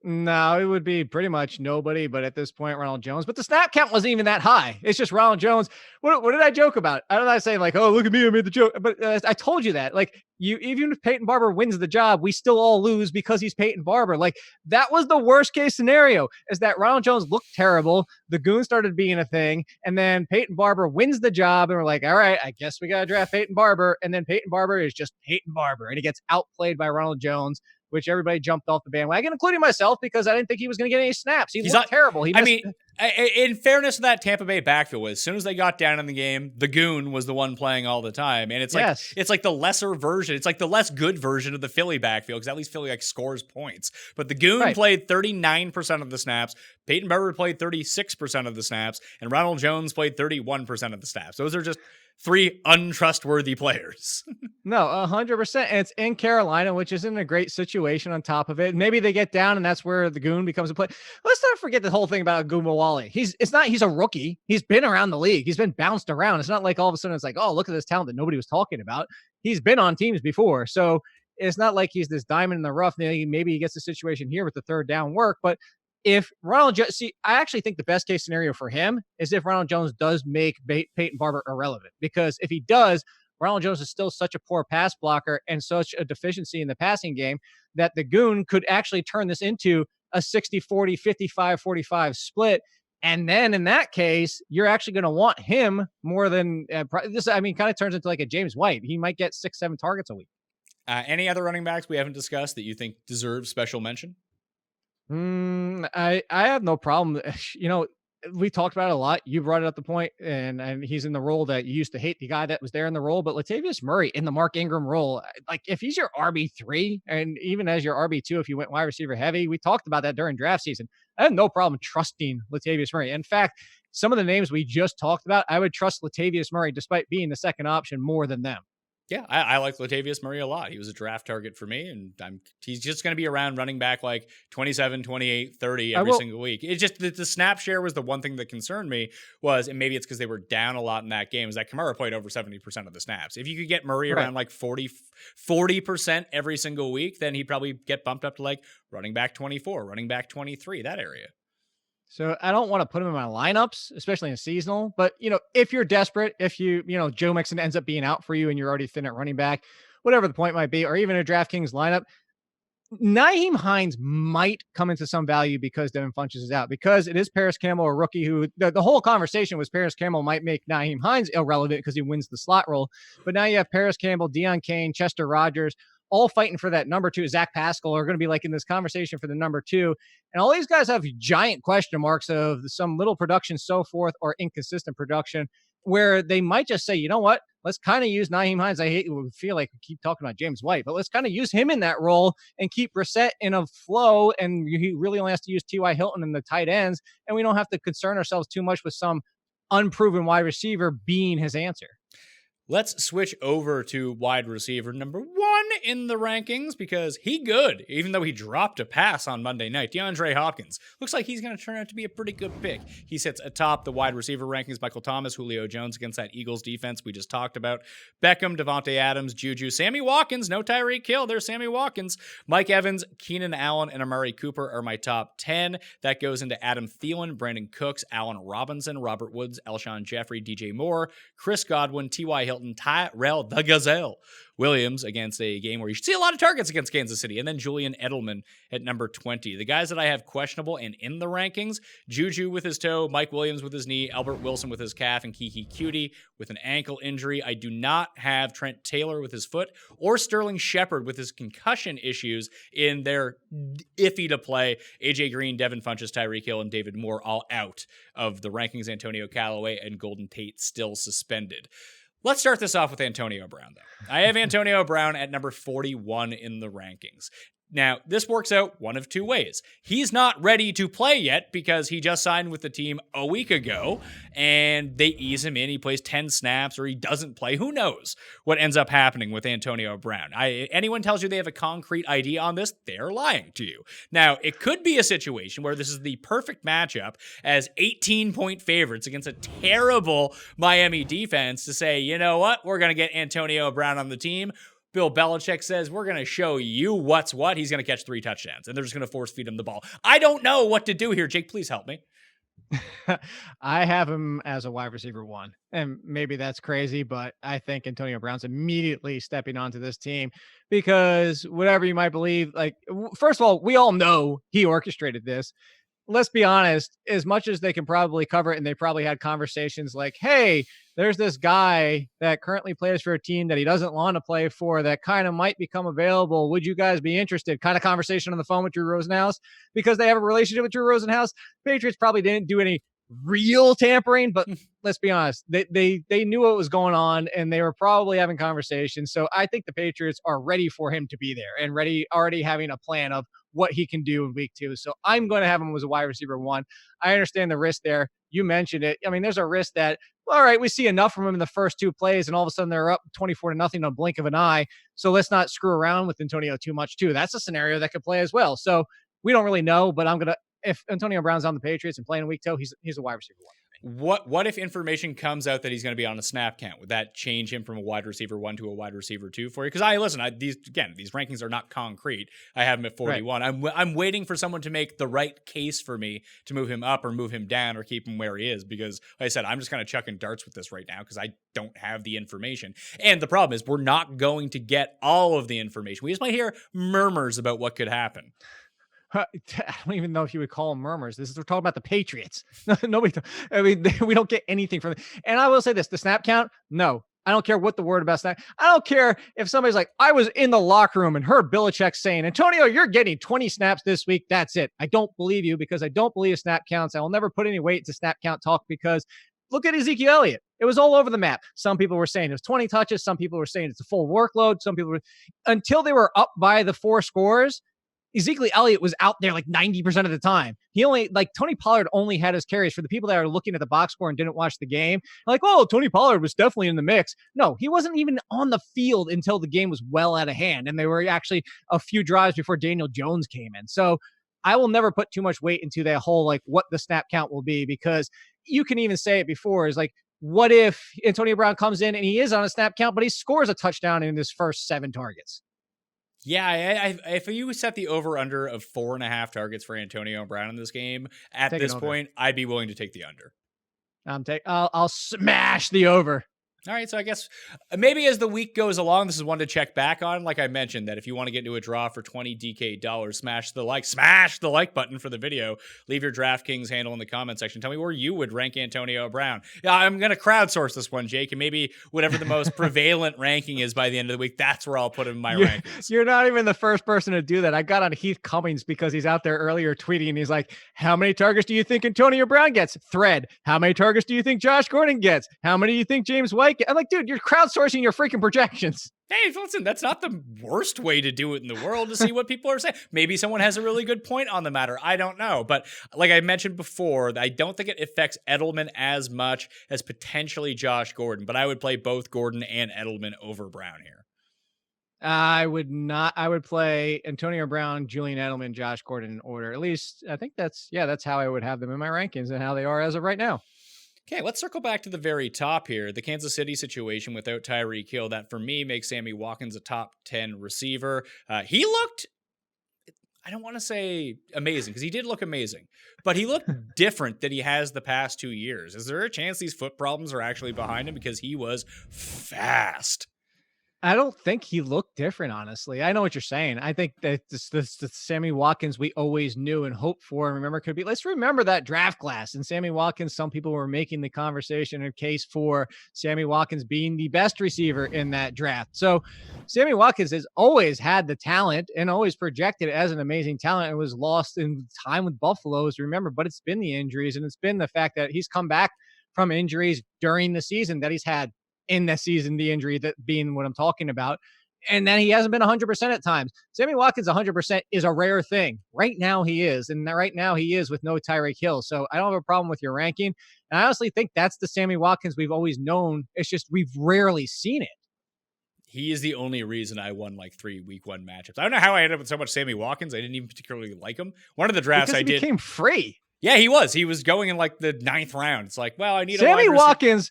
No, it would be pretty much nobody, but at this point, Ronald Jones. But the snap count wasn't even that high. It's just Ronald Jones. What did I joke about? I don't know, saying like, oh, look at me, I made the joke. But I told you that. Like, even if Peyton Barber wins the job, we still all lose because he's Peyton Barber. Like, that was the worst case scenario, is that Ronald Jones looked terrible. The Goon started being a thing. And then Peyton Barber wins the job. And we're like, all right, I guess we got to draft Peyton Barber. And then Peyton Barber is just Peyton Barber. And he gets outplayed by Ronald Jones, which everybody jumped off the bandwagon, including myself, because I didn't think he was going to get any snaps. He's looked terrible. In fairness to that Tampa Bay backfield, as soon as they got down in the game, the Goon was the one playing all the time. And it's like, it's like the lesser version. It's like the less good version of the Philly backfield, because at least Philly like scores points. But the Goon played 39% of the snaps. Peyton Barber played 36% of the snaps, and Ronald Jones played 31% of the snaps. Those are just 3 untrustworthy players. No, 100%. And it's in Carolina, which isn't a great situation on top of it. Maybe they get down and that's where the Goon becomes a play. Let's not forget the whole thing about Gumawali. He's a rookie. He's been around the league. He's been bounced around. It's not like all of a sudden it's like, oh, look at this talent that nobody was talking about. He's been on teams before. So it's not like he's this diamond in the rough. Maybe he gets a situation here with the third down work, but if Ronald Jones, I actually think the best case scenario for him is if Ronald Jones does make Peyton Barber irrelevant, because if he does, Ronald Jones is still such a poor pass blocker and such a deficiency in the passing game that the Goon could actually turn this into a 60-40, 55-45 split. And then in that case, you're actually going to want him more than this. I mean, kind of turns into like a James White. He might get 6-7 targets a week. Any other running backs we haven't discussed that you think deserve special mention? I have no problem. We talked about it a lot. You brought it up the point, and he's in the role that you used to hate, the guy that was there in the role. But Latavius Murray in the Mark Ingram role, like if he's your RB3 and even as your RB2, if you went wide receiver heavy, we talked about that during draft season. I have no problem trusting Latavius Murray. In fact, some of the names we just talked about, I would trust Latavius Murray despite being the second option more than them. Yeah, I like Latavius Murray a lot. He was a draft target for me, and he's just going to be around running back like 27, 28, 30 every single week. It's just the snap share was the one thing that concerned me and maybe it's because they were down a lot in that game, is that Kamara played over 70% of the snaps. If you could get Murray around like 40% every single week, then he'd probably get bumped up to like running back 24, running back 23, that area. So I don't want to put him in my lineups, especially in seasonal. But, if you're desperate, if Joe Mixon ends up being out for you and you're already thin at running back, whatever the point might be, or even a DraftKings lineup, Nyheim Hines might come into some value because Devin Funchess is out, because it is Paris Campbell, a rookie who the whole conversation was Paris Campbell might make Nyheim Hines irrelevant because he wins the slot role. But now you have Paris Campbell, Deion Kane, Chester Rogers, all fighting for that number 2. Zach Pascal are going to be like in this conversation for the number 2. And all these guys have giant question marks of some little production, so forth, or inconsistent production, where they might just say, you know what, let's kind of use Nyheim Hines. Feel like we keep talking about James White, but let's kind of use him in that role and keep Brissett in a flow. And he really only has to use T.Y. Hilton in the tight ends. And we don't have to concern ourselves too much with some unproven wide receiver being his answer. Let's switch over to wide receiver number 1 in the rankings, because he good, even though he dropped a pass on Monday night. DeAndre Hopkins looks like he's going to turn out to be a pretty good pick. He sits atop the wide receiver rankings. Michael Thomas, Julio Jones against that Eagles defense we just talked about. Beckham, Devontae Adams, Juju, Sammy Watkins, no Tyreek Hill. There's Sammy Watkins. Mike Evans, Keenan Allen, and Amari Cooper are my top 10. That goes into Adam Thielen, Brandon Cooks, Allen Robinson, Robert Woods, Alshon Jeffrey, DJ Moore, Chris Godwin, T.Y. Hilton, Tyrell the Gazelle Williams against a game where you should see a lot of targets against Kansas City, and then Julian Edelman at number 20. The guys that I have questionable and in the rankings: Juju with his toe, Mike Williams with his knee, Albert Wilson with his calf, and Kiki Cutie with an ankle injury. I do not have Trent Taylor with his foot or Sterling Shepard with his concussion issues in their iffy to play. AJ Green, Devin Funchess, Tyreek Hill, and David Moore all out of the rankings. Antonio Callaway and Golden Tate still suspended. Let's start this off with Antonio Brown, though. I have Antonio Brown at number 41 in the rankings. Now, this works out one of two ways. He's not ready to play yet because he just signed with the team a week ago, and they ease him in. He plays 10 snaps, or he doesn't play. Who knows what ends up happening with Antonio Brown? Anyone tells you they have a concrete idea on this, they're lying to you. Now, it could be a situation where this is the perfect matchup as 18-point favorites against a terrible Miami defense to say, you know what, we're going to get Antonio Brown on the team. Bill Belichick says, we're going to show you what's what. He's going to catch 3 touchdowns, and they're just going to force feed him the ball. I don't know what to do here. Jake, please help me. I have him as a wide receiver 1, and maybe that's crazy, but I think Antonio Brown's immediately stepping onto this team because whatever you might believe, like, first of all, we all know he orchestrated this. Let's be honest, as much as they can probably cover it, and they probably had conversations like, hey, there's this guy that currently plays for a team that he doesn't want to play for that kind of might become available. Would you guys be interested? Kind of conversation on the phone with Drew Rosenhaus because they have a relationship with Drew Rosenhaus. Patriots probably didn't do any real tampering, but let's be honest, they knew what was going on and they were probably having conversations. So I think the Patriots are ready for him to be there and already having a plan of what he can do in week 2. So I'm going to have him as a wide receiver 1. I understand the risk there. You mentioned it. I mean, there's a risk that, all right, we see enough from him in the first 2 plays and all of a sudden they're up 24-0 on a blink of an eye. So let's not screw around with Antonio too much too. That's a scenario that could play as well. So we don't really know, but if Antonio Brown's on the Patriots and playing week 2, he's a wide receiver 1. What if information comes out that he's going to be on a snap count? Would that change him from a wide receiver 1 to a wide receiver 2 for you? Because these rankings are not concrete. I have him at 41. Right. I'm waiting for someone to make the right case for me to move him up or move him down or keep him where he is. Because like I said, I'm just kind of chucking darts with this right now because I don't have the information. And the problem is we're not going to get all of the information. We just might hear murmurs about what could happen. I don't even know if you would call them murmurs. We're talking about the Patriots. Nobody. I mean, we don't get anything from it. And I will say this: the snap count. No, I don't care what the word about snap. I don't care if somebody's like, I was in the locker room and heard Belichick saying, Antonio, you're getting 20 snaps this week. That's it. I don't believe you because I don't believe snap counts. I will never put any weight into snap count talk because look at Ezekiel Elliott. It was all over the map. Some people were saying it was 20 touches. Some people were saying it's a full workload. Some people were, until they were up by the 4 scores. Ezekiel Elliott was out there like 90% of the time. Tony Pollard only had his carries. For the people that are looking at the box score and didn't watch the game, like, oh, Tony Pollard was definitely in the mix. No, he wasn't even on the field until the game was well out of hand. And they were actually a few drives before Daniel Jones came in. So I will never put too much weight into that whole, like, what the snap count will be, because you can even say it before is like, what if Antonio Brown comes in and he is on a snap count, but he scores a touchdown in his first 7 targets? Yeah, if you set the over-under of 4.5 targets for Antonio Brown in this game, at this point, I'd be willing to take the under. I'll smash the over. All right, so I guess maybe as the week goes along, this is one to check back on. Like I mentioned, that if you want to get into a draw for $20 DK, smash the like button for the video. Leave your DraftKings handle in the comment section. Tell me where you would rank Antonio Brown. Yeah, I'm going to crowdsource this one, Jake, and maybe whatever the most prevalent ranking is by the end of the week, that's where I'll put him in my rankings. You're not even the first person to do that. I got on Heath Cummings because he's out there earlier tweeting, and he's like, how many targets do you think Antonio Brown gets? Thread. How many targets do you think Josh Gordon gets? How many do you think James White gets? I'm like, dude, you're crowdsourcing your freaking projections. Hey, listen, that's not the worst way to do it in the world to see what people are saying. Maybe someone has a really good point on the matter. I don't know. But like I mentioned before, I don't think it affects Edelman as much as potentially Josh Gordon. But I would play both Gordon and Edelman over Brown here. I would not. I would play Antonio Brown, Julian Edelman, Josh Gordon in order. At least I think that's how I would have them in my rankings and how they are as of right now. Okay, let's circle back to the very top here. The Kansas City situation without Tyreek Hill, that for me makes Sammy Watkins a top 10 receiver. He looked, I don't want to say amazing, because he did look amazing, but he looked different than he has the past 2 years. Is there a chance these foot problems are actually behind him? Because he was fast. I don't think he looked different, honestly. I know what you're saying. I think that this the Sammy Watkins we always knew and hoped for and remember could be. Let's remember that draft class. And Sammy Watkins, some people were making the conversation and case for Sammy Watkins being the best receiver in that draft. So Sammy Watkins has always had the talent and always projected as an amazing talent and was lost in time with Buffalo, as remember. But it's been the injuries and it's been the fact that he's come back from injuries during the season that he's had in the season, the injury that being what I'm talking about. And then he hasn't been 100% at times. Sammy Watkins 100% is a rare thing. Right now he is. And right now he is with no Tyreek Hill. So I don't have a problem with your ranking. And I honestly think that's the Sammy Watkins we've always known. It's just we've rarely seen it. He is the only reason I won like 3 week 1 matchups. I don't know how I ended up with so much Sammy Watkins. I didn't even particularly like him. One of the drafts because I did became free. Yeah, he was. He was going in like the 9th round. It's like, well, I need Sammy a wide Watkins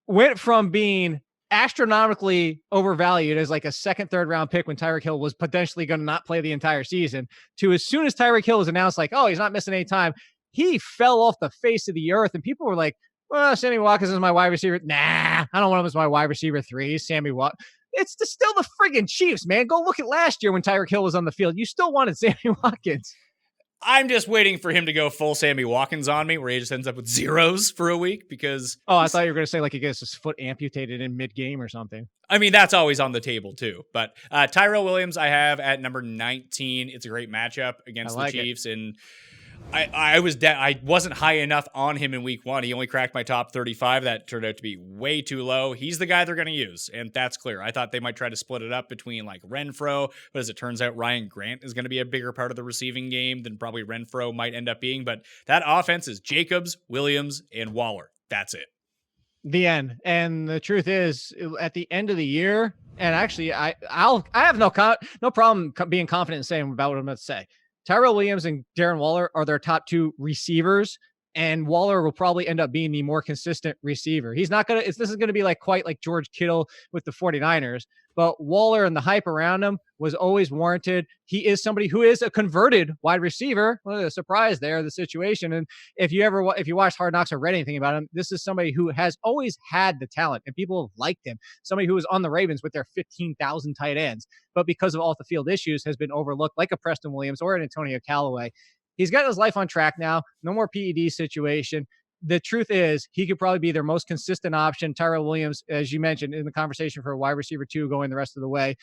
went from being astronomically overvalued as like a 2nd, 3rd round pick when Tyreek Hill was potentially going to not play the entire season to as soon as Tyreek Hill was announced, like, oh, he's not missing any time, he fell off the face of the earth. And people were like, well, Sammy Watkins is my wide receiver. Nah, I don't want him as my wide receiver 3. Sammy Watkins. It's still the friggin' Chiefs, man. Go look at last year when Tyreek Hill was on the field. You still wanted Sammy Watkins. I'm just waiting for him to go full Sammy Watkins on me, where he just ends up with zeros for a week because. Oh, I thought you were going to say like he gets his foot amputated in mid-game or something. I mean, that's always on the table too. But Tyrell Williams, I have at number 19. It's a great matchup against the Chiefs, and I wasn't high enough on him in week 1. He only cracked my top 35. That turned out to be way too low. He's the guy they're going to use, and that's clear. I thought they might try to split it up between like Renfro, but as it turns out, Ryan Grant is going to be a bigger part of the receiving game than probably Renfro might end up being. But that offense is Jacobs, Williams, and Waller. That's it. The end. And the truth is, at the end of the year, and actually, I have no problem being confident in saying about what I'm going to say. Tyrell Williams and Darren Waller are their top 2 receivers, and Waller will probably end up being the more consistent receiver. He's not going to, this is going to be like quite like George Kittle with the 49ers, but Waller and the hype around him was always warranted. He is somebody who is a converted wide receiver. Well, a surprise there, the situation. And if you watch Hard Knocks or read anything about him, this is somebody who has always had the talent and people have liked him. Somebody who was on the Ravens with their 15,000 tight ends, but because of off the field issues has been overlooked like a Preston Williams or an Antonio Callaway. He's got his life on track now. No more PED situation. The truth is he could probably be their most consistent option. Tyrell Williams, as you mentioned in the conversation for a wide receiver 2 going the rest of the way.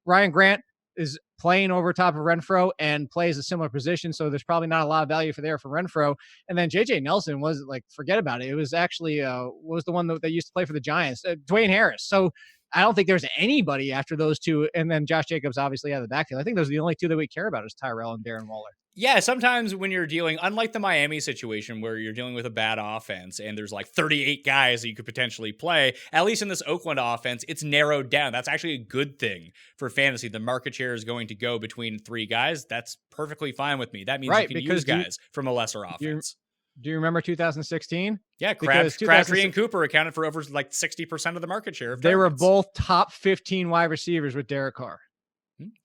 Ryan Grant is playing over top of Renfro and plays a similar position. So there's probably not a lot of value for Renfro. And then JJ Nelson was like, forget about it. It was actually, was the one that used to play for the Giants, Dwayne Harris. So I don't think there's anybody after those 2. And then Josh Jacobs obviously out of the backfield. I think those are the only 2 that we care about is Tyrell and Darren Waller. Yeah, sometimes when you're dealing, unlike the Miami situation where you're dealing with a bad offense and there's like 38 guys that you could potentially play, at least in this Oakland offense, it's narrowed down. That's actually a good thing for fantasy. The market share is going to go between 3 guys. That's perfectly fine with me. That means you can use guys from a lesser offense. Do you remember 2016? Yeah, Crabtree and Cooper accounted for over like 60% of the market share. They were both top 15 wide receivers with Derek Carr.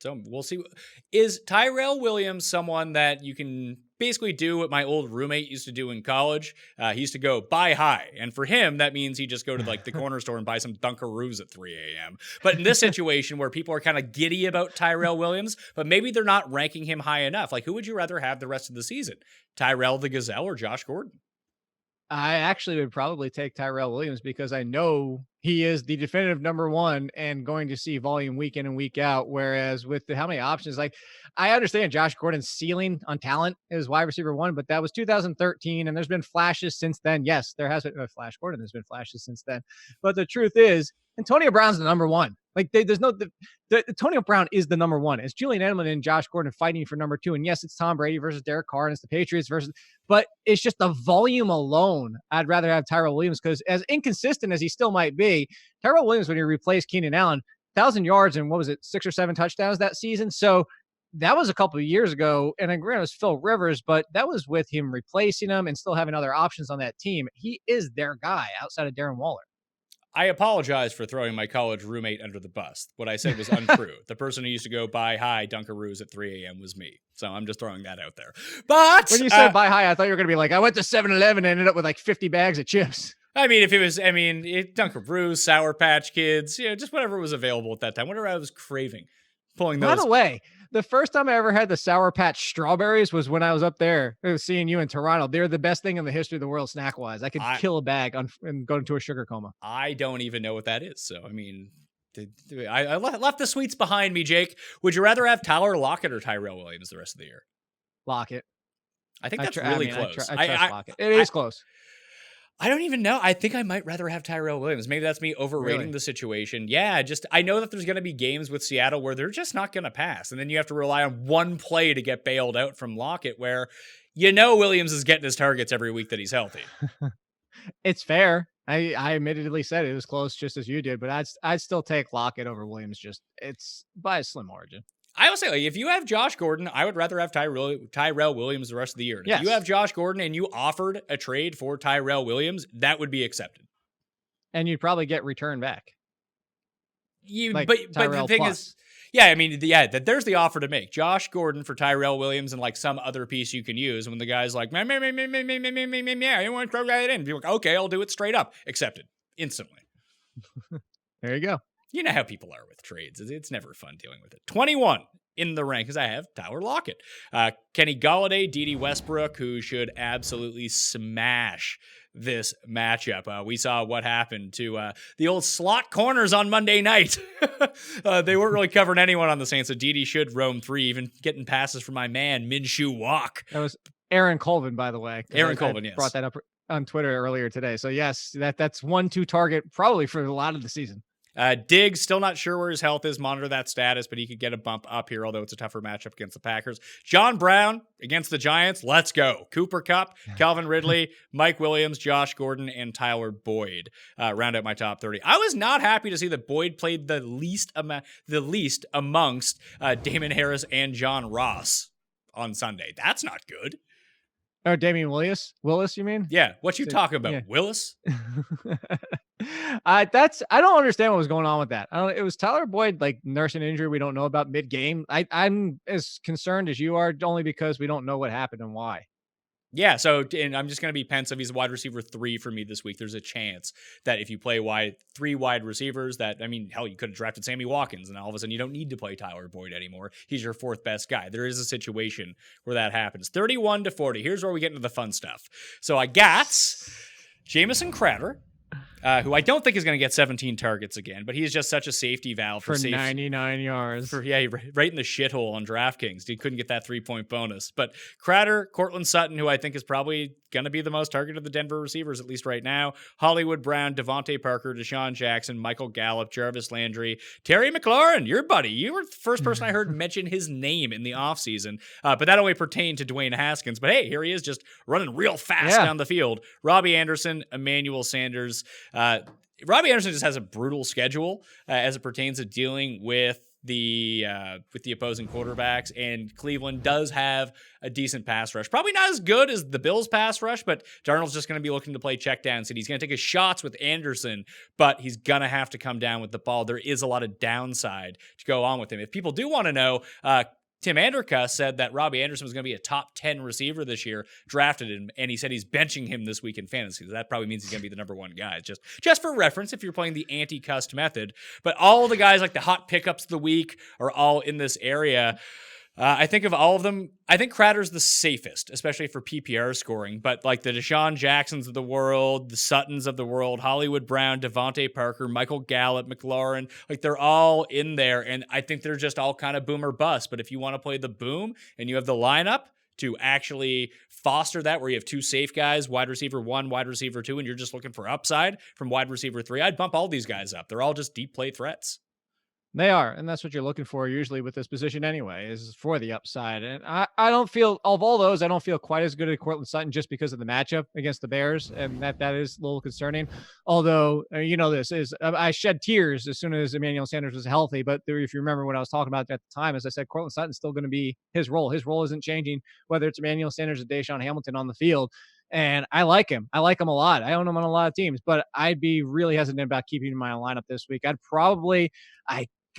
So we'll see. Is Tyrell Williams someone that you can basically do what my old roommate used to do in college? He used to go buy high. And for him, that means he just go to like the corner store and buy some Dunkaroos at 3 a.m. But in this situation where people are kind of giddy about Tyrell Williams, but maybe they're not ranking him high enough. Like, who would you rather have the rest of the season? Tyrell the Gazelle or Josh Gordon? I actually would probably take Tyrell Williams because I know he is the definitive number 1 and going to see volume week in and week out. Whereas with how many options, like I understand Josh Gordon's ceiling on talent is wide receiver 1, but that was 2013 and there's been flashes since then. Yes, there has been a Flash Gordon. There's been flashes since then, but the truth is Antonio Brown's the number 1. Like there's no, Antonio Brown is the number 1. It's Julian Edelman and Josh Gordon fighting for number 2. And yes, it's Tom Brady versus Derek Carr and it's the Patriots but it's just the volume alone. I'd rather have Tyrell Williams because as inconsistent as he still might be, Tyrell Williams, when he replaced Keenan Allen, 1,000 yards and what was it, 6 or 7 touchdowns that season. So that was a couple of years ago. And then granted it was Phil Rivers, but that was with him replacing him and still having other options on that team. He is their guy outside of Darren Waller. I apologize for throwing my college roommate under the bus. What I said was untrue. The person who used to go buy high Dunkaroos at 3 a.m. was me. So I'm just throwing that out there. But when you said buy high, I thought you were going to be like, I went to 7-Eleven and ended up with like 50 bags of chips. Dunkaroos, Sour Patch Kids, just whatever was available at that time, whatever I was craving. Pulling those. By the way, the first time I ever had the Sour Patch strawberries was when I was up there seeing you in Toronto. They're the best thing in the history of the world snack-wise. I could kill a bag and go into a sugar coma. I don't even know what that is. So, I mean, I left the sweets behind me, Jake. Would you rather have Tyler Lockett or Tyrell Williams the rest of the year? Lockett. I think that's really close. I trust Lockett. It is close. I don't even know. I think I might rather have Tyrell Williams. Maybe that's me overrating Really? the situation. Yeah, I know that there's going to be games with Seattle where they're just not going to pass. And then you have to rely on one play to get bailed out from Lockett, where Williams is getting his targets every week that he's healthy. It's fair. I admittedly said it was close just as you did, but I'd still take Lockett over Williams. It's by a slim margin. I will say, like, if you have Josh Gordon, I would rather have Tyrell Williams the rest of the year. And Yes. if you have Josh Gordon and you offered a trade for Tyrell Williams, that would be accepted. And you'd probably get return back. Like But the Tyrell thing plus. is, yeah, I mean, there's the offer to make. Josh Gordon for Tyrell Williams and like some other piece you can use. And when the guy's like, I didn't want to throw that in. Be like, okay, I'll do it straight up. Accepted instantly. There you go. You know how people are with trades. It's never fun dealing with it. 21 in the rank, because I have Tyler Lockett. Kenny Golladay, Dede Westbrook, who should absolutely smash this matchup. We saw what happened to the old slot corners on Monday night. They weren't really covering anyone on the Saints, so Dede should roam three, even getting passes from my man, Minshew Walk. That was Aaron Colvin, by the way. Aaron Colvin, yes. Brought that up on Twitter earlier today. So yes, that's 1-2 target probably for a lot of the season. Diggs, still not sure where his health is. Monitor that status, but he could get a bump up here, although it's a tougher matchup against the Packers. John Brown against the Giants. Let's go. Cooper Kupp, Calvin Ridley, Mike Williams, Josh Gordon, and Tyler Boyd round out my top 30. I was not happy to see that Boyd played the least amongst Damon Harris and John Ross on Sunday. That's not good. Oh, Damian Willis, you mean? Yeah, what you talking about, yeah. Willis? I don't understand what was going on with that. It was Tyler Boyd like nursing an injury we don't know about mid-game. I'm as concerned as you are, only because we don't know what happened and why. Yeah, so and I'm just going to be pensive. He's a wide receiver 3 for me this week. There's a chance that if you play 3 wide receivers, that, I mean, hell, you could have drafted Sammy Watkins, and all of a sudden you don't need to play Tyler Boyd anymore. He's your 4th best guy. There is a situation where that happens. 31-40. Here's where we get into the fun stuff. So I got Jamison Crowder, who I don't think is going to get 17 targets again, but he's just such a safety valve for 99 yards. Right in the shithole on DraftKings. He couldn't get that 3-point bonus. But Crowder, Cortland Sutton, who I think is probably going to be the most targeted of the Denver receivers, at least right now. Hollywood Brown, Devontae Parker, Deshaun Jackson, Michael Gallup, Jarvis Landry, Terry McLaurin, your buddy. You were the first person I heard mention his name in the offseason. But that only pertained to Dwayne Haskins. But hey, here he is just running real fast down the field. Robbie Anderson, Emmanuel Sanders. Robbie Anderson just has a brutal schedule as it pertains to dealing with the opposing quarterbacks, and Cleveland does have a decent pass rush. Probably not as good as the Bills' pass rush, but Darnold's just going to be looking to play check downs, and he's going to take his shots with Anderson, but he's going to have to come down with the ball. There is a lot of downside to go on with him. If people do want to know, Tim Anderka said that Robbie Anderson was going to be a top 10 receiver this year, drafted him, and he said he's benching him this week in fantasy. So that probably means he's going to be the number 1 guy. Just for reference, if you're playing the anti-cussed method. But all the guys, like the hot pickups of the week, are all in this area. I think of all of them, I think Crowder's the safest, especially for PPR scoring. But like the Deshaun Jacksons of the world, the Suttons of the world, Hollywood Brown, Devontae Parker, Michael Gallup, McLaurin, like they're all in there. And I think they're just all kind of boom or bust. But if you want to play the boom and you have the lineup to actually foster that, where you have 2 safe guys, wide receiver 1, wide receiver 2, and you're just looking for upside from wide receiver 3, I'd bump all these guys up. They're all just deep play threats. They are, and that's what you're looking for usually with this position anyway, is for the upside. And I don't feel, of all those, I don't feel quite as good at Cortland Sutton just because of the matchup against the Bears, and that is a little concerning. Although, I shed tears as soon as Emmanuel Sanders was healthy, but if you remember what I was talking about at the time, as I said, Cortland Sutton's still going to be his role. His role isn't changing, whether it's Emmanuel Sanders or Deshaun Hamilton on the field. And I like him. I like him a lot. I own him on a lot of teams, but I'd be really hesitant about keeping him in my lineup this week.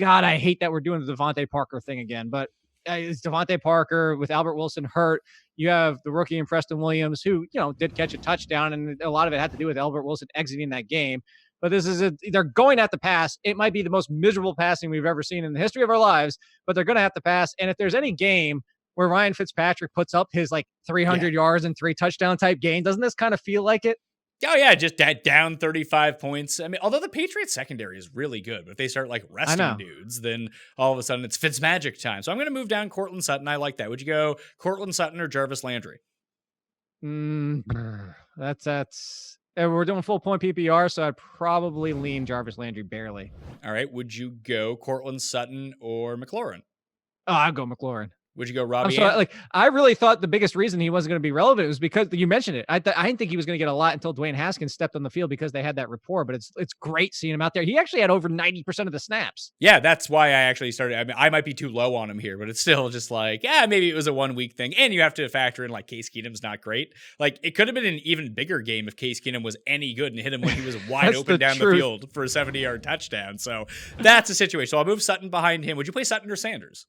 I hate that we're doing the Devontae Parker thing again, but it's Devontae Parker with Albert Wilson hurt. You have the rookie in Preston Williams, who, did catch a touchdown, and a lot of it had to do with Albert Wilson exiting that game. But they're going at the pass. It might be the most miserable passing we've ever seen in the history of our lives, but they're going to have to pass. And if there's any game where Ryan Fitzpatrick puts up his 300 yards and 3 touchdown type game, doesn't this kind of feel like it? Oh, yeah, just down 35 points. I mean, although the Patriots secondary is really good, but if they start resting dudes, then all of a sudden it's Fitzmagic time. So I'm going to move down Cortland Sutton. I like that. Would you go Cortland Sutton or Jarvis Landry? That's And we're doing full point PPR, so I'd probably lean Jarvis Landry barely. All right. Would you go Cortland Sutton or McLaurin? Oh, I'd go McLaurin. Would you go I'm Robbie? sorry, like I really thought the biggest reason he wasn't going to be relevant was because you mentioned it. I didn't think he was going to get a lot until Dwayne Haskins stepped on the field because they had that rapport. But it's great seeing him out there. He actually had over 90% of the snaps. Yeah, that's why I actually started. I mean, I might be too low on him here, but it's still just like, yeah, maybe it was a 1 week thing. And you have to factor in like Case Keenum's not great. Like it could have been an even bigger game if Case Keenum was any good and hit him when he was wide open down the field for a 70-yard touchdown. So that's a situation. So I'll move Sutton behind him. Would you play Sutton or Sanders?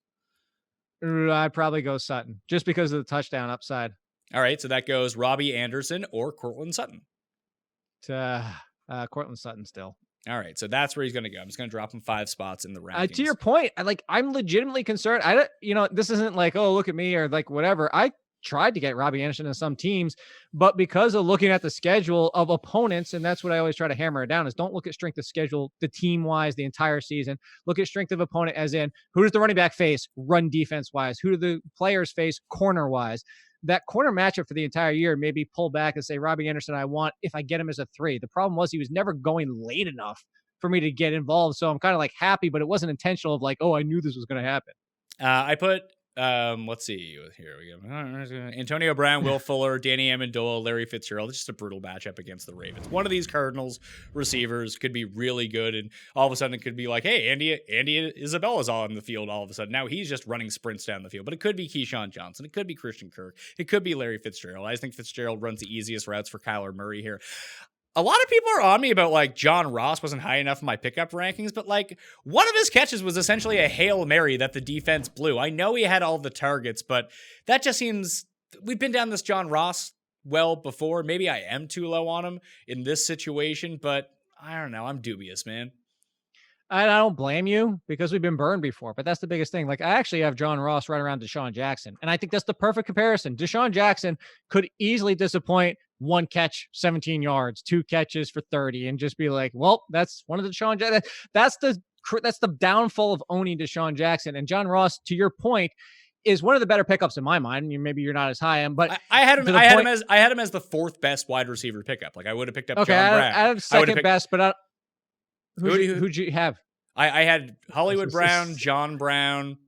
I'd probably go Sutton just because of the touchdown upside. All right, so that goes Robbie Anderson or Cortland Sutton. To Cortland Sutton still. All right, so that's where he's going to go. I'm just going to drop him 5 spots in the rankings. To your point, I'm legitimately concerned. This isn't like, oh, look at me or like whatever. I tried to get Robbie Anderson in some teams, but because of looking at the schedule of opponents, and that's what I always try to hammer it down is don't look at strength of schedule, the team wise, the entire season. Look at strength of opponent as in who does the running back face run defense wise? Who do the players face corner wise? That corner matchup for the entire year, maybe pull back and say, Robbie Anderson, I want if I get him as a 3. The problem was he was never going late enough for me to get involved. So I'm kind of like happy, but it wasn't intentional of like, oh, I knew this was going to happen. I put, let's see, here we go. Antonio Brown, Will Fuller, Danny Amendola, Larry Fitzgerald. It's just a brutal matchup against the Ravens. One of these Cardinals receivers could be really good, and all of a sudden it could be like, hey, Andy Isabella's on the field all of a sudden. Now he's just running sprints down the field. But it could be Keyshawn Johnson. It could be Christian Kirk. It could be Larry Fitzgerald. I just think Fitzgerald runs the easiest routes for Kyler Murray here. A lot of people are on me about like John Ross wasn't high enough in my pickup rankings, but like one of his catches was essentially a Hail Mary that the defense blew. I know he had all the targets, but that just seems we've been down this John Ross well before. Maybe I am too low on him in this situation, but I don't know. I'm dubious, man. I don't blame you because we've been burned before, but that's the biggest thing. Like I actually have John Ross right around Deshaun Jackson, and I think that's the perfect comparison. Deshaun Jackson could easily disappoint. 1 catch, 17 yards, 2 catches for 30, and just be like, well, that's one of the Deshaun Jackson. That's the downfall of owning Deshaun Jackson. And John Ross, to your point, is one of the better pickups in my mind. Maybe you're not as high on, but I had him as the 4th best wide receiver pickup. Like I would have picked up John Brown. I have second best, but who'd you have? I had Hollywood Brown, John Brown.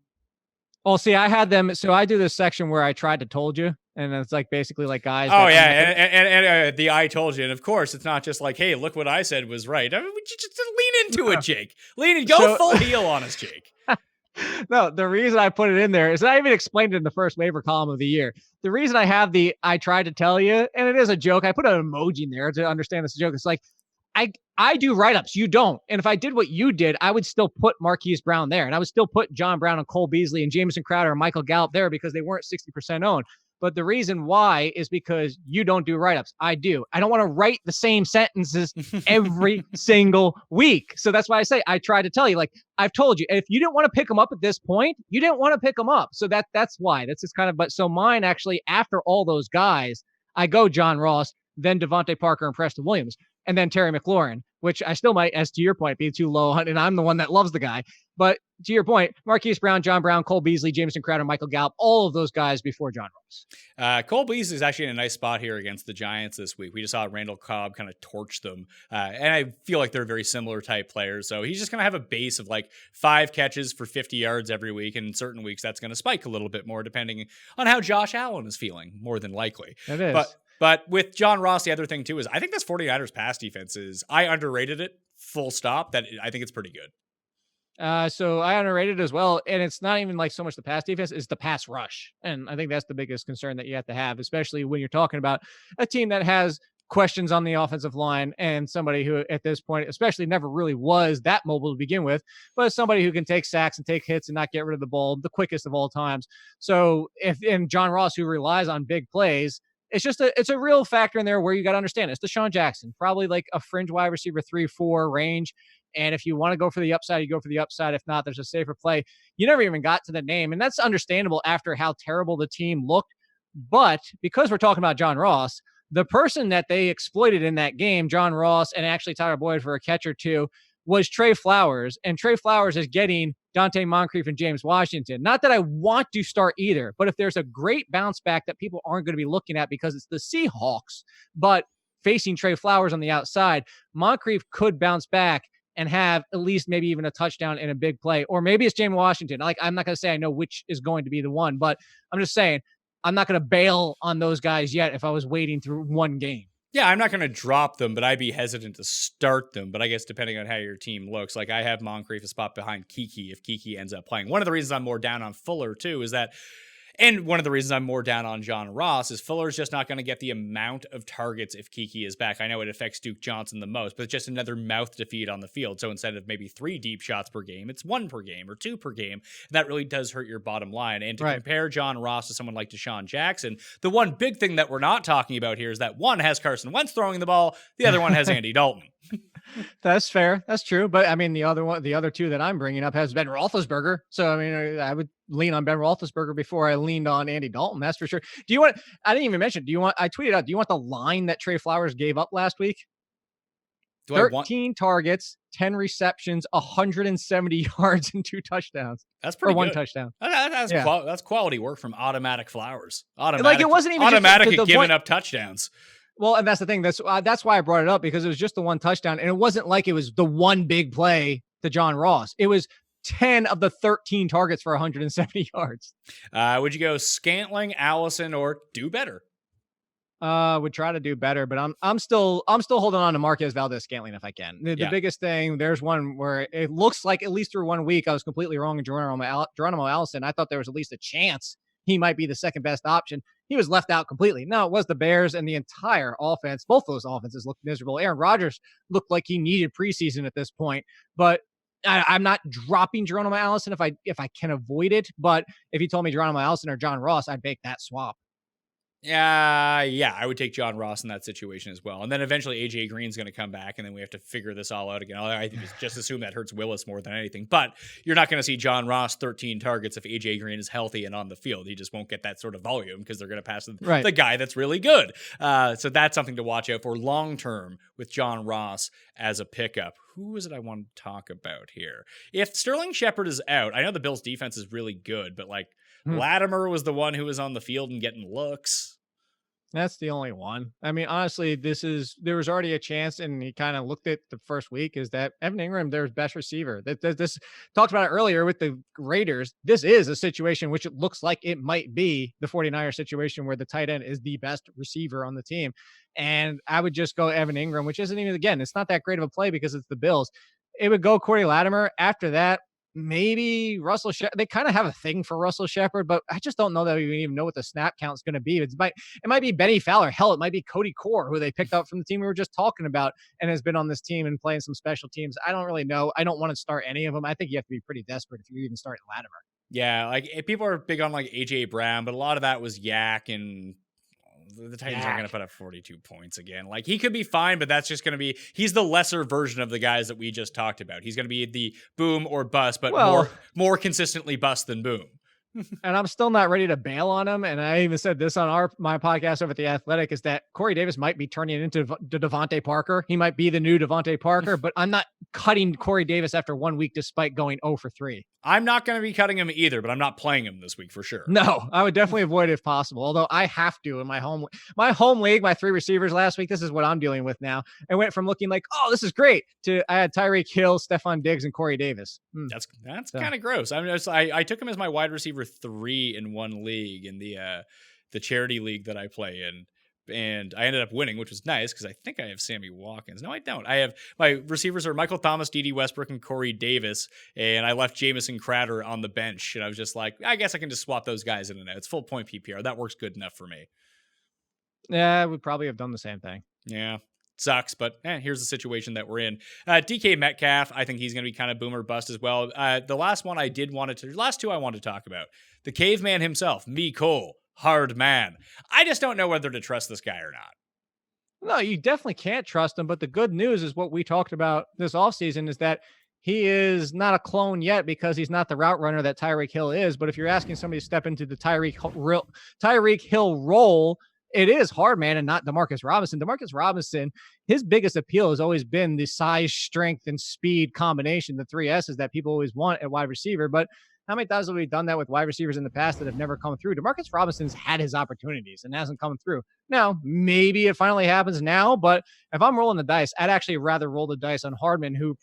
Oh, see, I had them. So I do this section where I tried to told you. And it's like basically like guys. Oh yeah, and the I told you, and of course it's not just like, hey, look what I said was right. I mean, you just lean into it, Jake. Lean in, go full heel on us, Jake. No, the reason I put it in there is I even explained it in the first waiver column of the year. The reason I have the I tried to tell you, and it is a joke. I put an emoji in there to understand this joke. It's like I do write-ups. You don't. And if I did what you did, I would still put Marquise Brown there. And I would still put John Brown and Cole Beasley and Jamison Crowder and Michael Gallup there because they weren't 60% owned. But the reason why is because you don't do write-ups. I do. I don't want to write the same sentences every single week. So that's why I say I try to tell you, like I've told you, if you didn't want to pick them up at this point, you didn't want to pick them up. So that's why. That's just kind of, but so mine actually, after all those guys, I go John Ross, then Devontae Parker and Preston Williams, and then Terry McLaurin, which I still might, as to your point, be too low. And I'm the one that loves the guy. But to your point, Marquise Brown, John Brown, Cole Beasley, Jamison Crowder, Michael Gallup, all of those guys before John Ross. Cole Beasley is actually in a nice spot here against the Giants this week. We just saw Randall Cobb kind of torch them. And I feel like they're very similar type players. So he's just going to have a base of like 5 catches for 50 yards every week. And in certain weeks, that's going to spike a little bit more depending on how Josh Allen is feeling, more than likely. It is. But with John Ross, the other thing too is I think this 49ers pass defense I underrated it, full stop. That I think it's pretty good. So I underrated as well. And it's not even like so much the pass defense, it's the pass rush. And I think that's the biggest concern that you have to have, especially when you're talking about a team that has questions on the offensive line and somebody who at this point, especially never really was that mobile to begin with, but somebody who can take sacks and take hits and not get rid of the ball the quickest of all times. So and John Ross, who relies on big plays, it's a real factor in there where you got to understand it's Deshaun Jackson, probably like a fringe wide receiver 3-4 range. And if you want to go for the upside, you go for the upside. If not, there's a safer play. You never even got to the name. And that's understandable after how terrible the team looked. But because we're talking about John Ross, the person that they exploited in that game, John Ross and actually Tyler Boyd for a catch or two, was Trey Flowers. And Trey Flowers is getting Dante Moncrief and James Washington. Not that I want to start either, but if there's a great bounce back that people aren't going to be looking at because it's the Seahawks, but facing Trey Flowers on the outside, Moncrief could bounce back and have at least maybe even a touchdown in a big play. Or maybe it's James Washington. Like, I'm not going to say I know which is going to be the one, but I'm just saying I'm not going to bail on those guys yet if I was waiting through one game. Yeah, I'm not going to drop them, but I'd be hesitant to start them. But I guess depending on how your team looks, like I have Moncrief a spot behind Kiki if Kiki ends up playing. One of the reasons I'm more down on Fuller too is that, and one of the reasons I'm more down on John Ross is Fuller's just not going to get the amount of targets if Kiki is back. I know it affects Duke Johnson the most, but it's just another mouth to feed on the field. So instead of maybe 3 deep shots per game, it's 1 per game or 2 per game. And that really does hurt your bottom line. And to compare John Ross to someone like Deshaun Jackson, the one big thing that we're not talking about here is that one has Carson Wentz throwing the ball, the other one has Andy Dalton. That's fair. That's true. But I mean, the other two that I'm bringing up has Ben Roethlisberger. So I mean, I would lean on Ben Roethlisberger before I leaned on Andy Dalton. That's for sure. Do you want? I didn't even mention. I tweeted out. Do you want the line that Trey Flowers gave up last week? 13 targets, 10 receptions, 170 yards, and 2 touchdowns. That's pretty good. 1 touchdown. That's quality work from Automatic Flowers. Like it wasn't even automatic at giving up touchdowns. Well, and that's the thing. That's why I brought it up, because it was just the 1 touchdown, and it wasn't like it was the one big play to John Ross. It was 10 of the 13 targets for 170 yards. Would you go Scantling, Allison, or do better? Would try to do better, but I'm still holding on to Marquez Valdez-Scantling if I can. The biggest thing, there's one where it looks like at least through 1 week I was completely wrong in Geronimo Allison. I thought there was at least a chance he might be the second best option. He was left out completely. No, it was the Bears and the entire offense. Both those offenses looked miserable. Aaron Rodgers looked like he needed preseason at this point, but I'm not dropping Geronimo Allison if I can avoid it. But if you told me Geronimo Allison or John Ross, I'd make that swap. Yeah, I would take John Ross in that situation as well. And then eventually AJ Green's going to come back, and then we have to figure this all out again. I just assume that hurts Willis more than anything. But you're not going to see John Ross 13 targets if AJ Green is healthy and on the field. He just won't get that sort of volume because they're going to pass the guy that's really good. So that's something to watch out for long term with John Ross as a pickup. Who is it I want to talk about here? If Sterling Shepard is out, I know the Bills' defense is really good, but like Latimer was the one who was on the field and getting looks. That's the only one. I mean, honestly, there was already a chance, and he kind of looked at the first week, is that Evan Ingram, their best receiver. This talked about it earlier with the Raiders. This is a situation which it looks like it might be the 49ers situation where the tight end is the best receiver on the team. And I would just go Evan Ingram, which isn't even, again, it's not that great of a play because it's the Bills. It would go Corey Latimer. After that, maybe Russell Shepard. They kind of have a thing for Russell Shepard, but I just don't know that we even know what the snap count is going to be. It might be Benny Fowler. Hell, it might be Cody Core, who they picked up from the team we were just talking about and has been on this team and playing some special teams. I don't really know. I don't want to start any of them. I think you have to be pretty desperate if you even start Latimer. Yeah, like people are big on like AJ Brown, but a lot of that was Yak, and the Titans aren't going to put up 42 points again. Like, he could be fine, but that's just going to be, he's the lesser version of the guys that we just talked about. He's going to be the boom or bust, but more consistently bust than boom. And I'm still not ready to bail on him. And I even said this on my podcast over at The Athletic, is that Corey Davis might be turning into Devontae Parker. He might be the new Devontae Parker, but I'm not cutting Corey Davis after 1 week despite going 0 for 3. I'm not going to be cutting him either, but I'm not playing him this week for sure. No, I would definitely avoid it if possible. Although I have to in my home league, my 3 receivers last week. This is what I'm dealing with now. I went from looking like, oh, this is great, to I had Tyreek Hill, Stephon Diggs, and Corey Davis. That's kind of gross. I took him as my wide receiver 3 in one league, in the charity league that I play in. And I ended up winning, which was nice because I think I have Sammy Watkins. No, I don't. I have, my receivers are Michael Thomas, Dede Westbrook, and Corey Davis. And I left Jamison Crowder on the bench. And I was just like, I guess I can just swap those guys in and out. It's full point PPR. That works good enough for me. Yeah, I would probably have done the same thing. Yeah. Sucks, but here's the situation that we're in. DK Metcalf, I think he's going to be kind of boom or bust as well. The last 2 I wanted to talk about. The caveman himself, Cole. Hard man. I just don't know whether to trust this guy or not. No, you definitely can't trust him. But the good news is what we talked about this offseason is that he is not a clone yet because he's not the route runner that Tyreek Hill is. But if you're asking somebody to step into the Tyreek Hill role, it is hard man and not Demarcus Robinson. Demarcus Robinson, his biggest appeal has always been the size, strength, and speed combination, the 3 S's that people always want at wide receiver. But How many times have we done that with wide receivers in the past that have never come through? Demarcus Robinson's had his opportunities and hasn't come through. Now, maybe it finally happens now, but if I'm rolling the dice, I'd actually rather roll the dice on Hardman, who,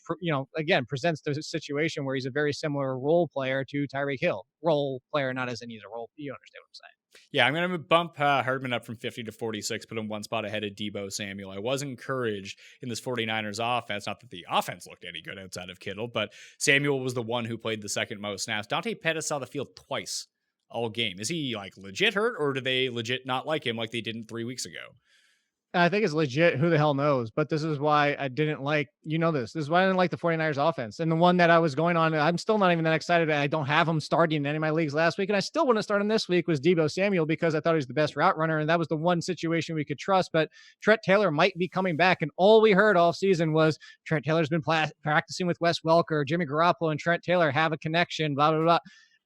again, presents the situation where he's a very similar role player to Tyreek Hill. Role player, not as in he's a role. You understand what I'm saying? Yeah, I'm going to bump Hardman up from 50 to 46, put him one spot ahead of Deebo Samuel. I was encouraged in this 49ers offense, not that the offense looked any good outside of Kittle, but Samuel was the one who played the second most snaps. Dante Pettis saw the field twice all game. Is he like legit hurt, or do they legit not like him like they didn't 3 weeks ago? I think it's legit. Who the hell knows? But this is why I didn't like, this is why I didn't like the 49ers offense. And the one that I was going on, I'm still not even that excited. I don't have him starting in any of my leagues last week. And I still wouldn't start him this week was Deebo Samuel because I thought he was the best route runner. And that was the one situation we could trust. But Trent Taylor might be coming back. And all we heard all season was Trent Taylor's been practicing with Wes Welker, Jimmy Garoppolo and Trent Taylor have a connection, blah, blah, blah.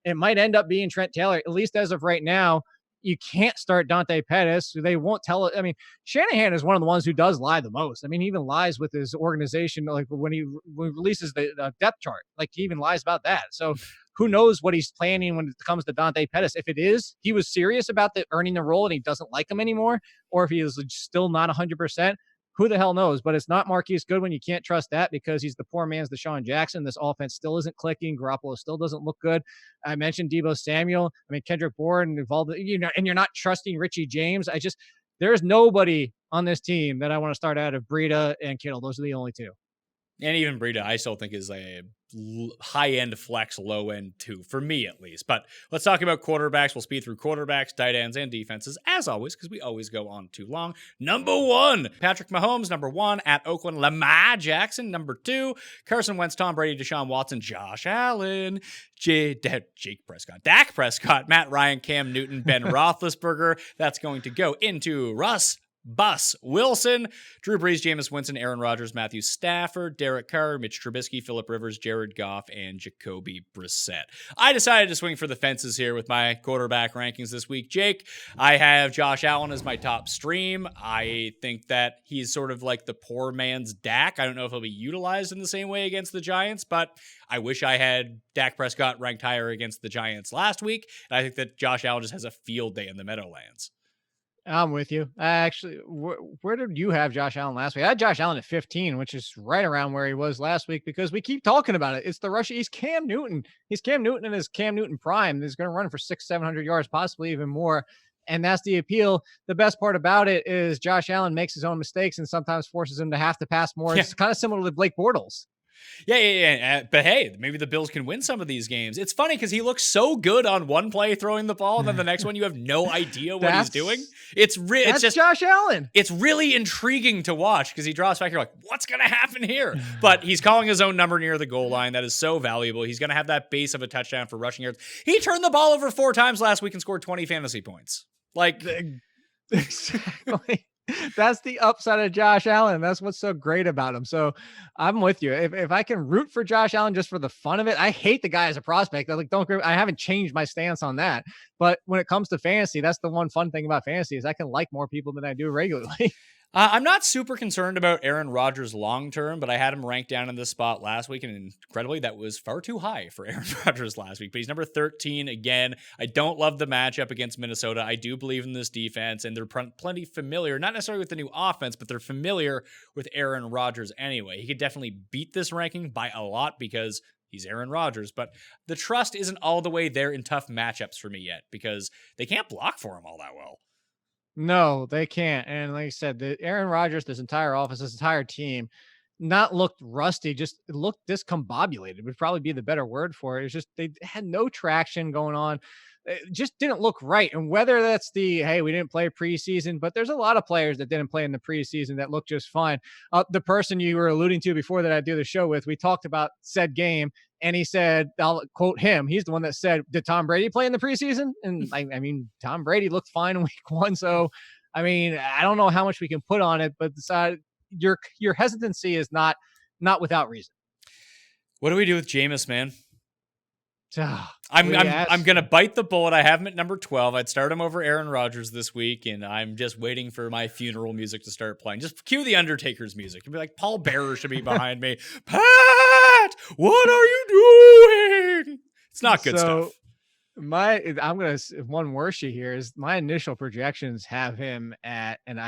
It might end up being Trent Taylor, at least as of right now. You can't start Dante Pettis. They won't tell it. I mean, Shanahan is one of the ones who does lie the most. I mean, he even lies with his organization, like when he releases the depth chart, like he even lies about that. So who knows what he's planning when it comes to Dante Pettis. If it is, he was serious about earning the role and he doesn't like him anymore, or if he is still not 100%, who the hell knows? But it's not Marquise Goodwin. You can't trust that because he's the poor man's Deshaun Jackson. This offense still isn't clicking. Garoppolo still doesn't look good. I mentioned Deebo Samuel. I mean, Kendrick Bourne involved, and you're not trusting Richie James. There's nobody on this team that I want to start out of Breida and Kittle. Those are the only two. And even Breida, I still think is a high-end flex, low-end two, for me at least. But let's talk about quarterbacks. We'll speed through quarterbacks, tight ends, and defenses, as always, because we always go on too long. Number 1, Patrick Mahomes. Number 1, at Oakland, Lamar Jackson. Number 2, Carson Wentz, Tom Brady, Deshaun Watson, Josh Allen, Jake Prescott, Dak Prescott, Matt Ryan, Cam Newton, Ben Roethlisberger. That's going to go into Russ Wilson, Drew Brees, Jameis Winston, Aaron Rodgers, Matthew Stafford, Derek Carr, Mitch Trubisky, Phillip Rivers, Jared Goff, and Jacoby Brissett. I decided to swing for the fences here with my quarterback rankings this week. Jake, I have Josh Allen as my top stream. I think that he's sort of like the poor man's Dak. I don't know if he'll be utilized in the same way against the Giants, but I wish I had Dak Prescott ranked higher against the Giants last week. And I think that Josh Allen just has a field day in the Meadowlands. I'm with you. Actually, where did you have Josh Allen last week? I had Josh Allen at 15, which is right around where he was last week because we keep talking about it. It's the rush. He's Cam Newton. He's Cam Newton in his Cam Newton prime. He's going to run for 600-700 yards, possibly even more. And that's the appeal. The best part about it is Josh Allen makes his own mistakes and sometimes forces him to have to pass more. It's kind of similar to Blake Bortles. Yeah. But hey, maybe the Bills can win some of these games. It's funny because he looks so good on one play throwing the ball, and then the next one you have no idea what he's doing. It's just Josh Allen. It's really intriguing to watch because he draws back. You're like, what's going to happen here? But he's calling his own number near the goal line. That is so valuable. He's going to have that base of a touchdown for rushing yards. He turned the ball over 4 times last week and scored 20 fantasy points. Like, exactly. That's the upside of Josh Allen. That's what's so great about him. So I'm with you. If I can root for Josh Allen just for the fun of it, I hate the guy as a prospect. I haven't changed my stance on that. But when it comes to fantasy, that's the one fun thing about fantasy is I can like more people than I do regularly. I'm not super concerned about Aaron Rodgers long-term, but I had him ranked down in this spot last week, and incredibly, that was far too high for Aaron Rodgers last week. But he's number 13 again. I don't love the matchup against Minnesota. I do believe in this defense, and they're plenty familiar, not necessarily with the new offense, but they're familiar with Aaron Rodgers anyway. He could definitely beat this ranking by a lot because he's Aaron Rodgers, but the trust isn't all the way there in tough matchups for me yet because they can't block for him all that well. No, they can't. And like I said, Aaron Rodgers, this entire offense, this entire team, not looked rusty, just looked discombobulated would probably be the better word for it. It's just they had no traction going on. It just didn't look right. And whether that's hey, we didn't play preseason, but there's a lot of players that didn't play in the preseason that looked just fine. The person you were alluding to before that I do the show with, we talked about said game, and he said, I'll quote him. He's the one that said, did Tom Brady play in the preseason? And I mean, Tom Brady looked fine in week 1. So, I mean, I don't know how much we can put on it, but your hesitancy is not without reason. What do we do with Jameis, man? I'm going to bite the bullet. I have him at number 12. I'd start him over Aaron Rodgers this week, and I'm just waiting for my funeral music to start playing. Just cue the Undertaker's music. It'd be like, Paul Bearer should be behind me. Pat, what are you doing? It's not good stuff. I'm gonna one worship here is my initial projections have him at, and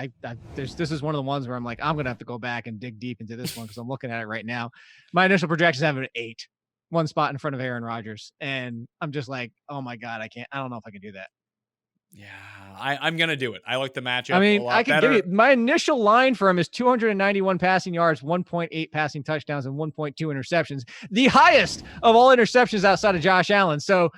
this is one of the ones where I'm like, I'm gonna have to go back and dig deep into this one because I'm looking at it right now. My initial projections have him at 8, one spot in front of Aaron Rodgers, and I'm just like, oh my god, I don't know if I can do that. Yeah, I'm gonna do it. I like the matchup. I mean, a lot I can better. give you my initial line for him is 291 passing yards, 1.8 passing touchdowns, and 1.2 interceptions, the highest of all interceptions outside of Josh Allen. So,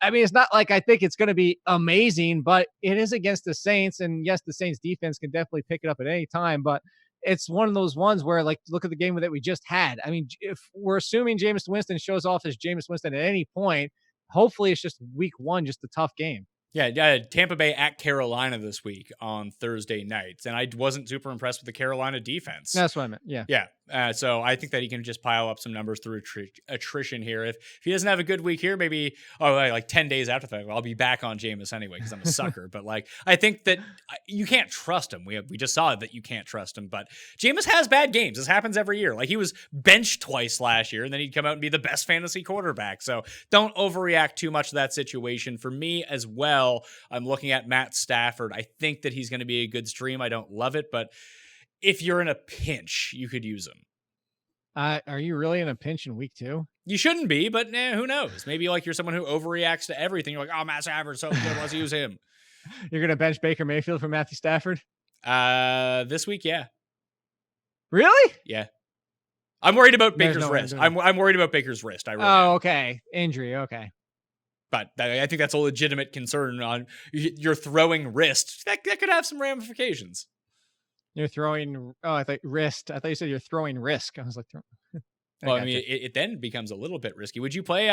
I mean, it's not like I think it's going to be amazing, but it is against the Saints. And yes, the Saints defense can definitely pick it up at any time, but it's one of those ones where, like, look at the game that we just had. I mean, if we're assuming Jameis Winston shows off as Jameis Winston at any point, hopefully it's just week one, just a tough game. Yeah, Tampa Bay at Carolina this week on Thursday nights, and I wasn't super impressed with the Carolina defense. That's what I meant. Yeah. So I think that he can just pile up some numbers through attrition here. If he doesn't have a good week here, maybe like 10 days after that, I'll be back on Jameis anyway because I'm a sucker. But like, I think that you can't trust him. We just saw that you can't trust him. But Jameis has bad games. This happens every year. Like, he was benched twice last year, and then he'd come out and be the best fantasy quarterback. So don't overreact too much to that situation. For me as well, I'm looking at Matt Stafford. I think that he's going to be a good stream. I don't love it, but if you're in a pinch, you could use him. Are you really in a pinch in week 2? You shouldn't be, but who knows? Maybe like you're someone who overreacts to everything. You're like, oh, Matt Stafford's so good. Let's use him. You're going to bench Baker Mayfield for Matthew Stafford? This week, yeah. Really? Yeah. I'm worried about Baker's wrist. I'm worried about Baker's wrist. Okay. Injury. Okay. But I think that's a legitimate concern on your throwing wrist. That could have some ramifications. You're throwing. Oh, I thought wrist. I thought you said you're throwing risk. I was like, well, I mean, it then becomes a little bit risky. Would you play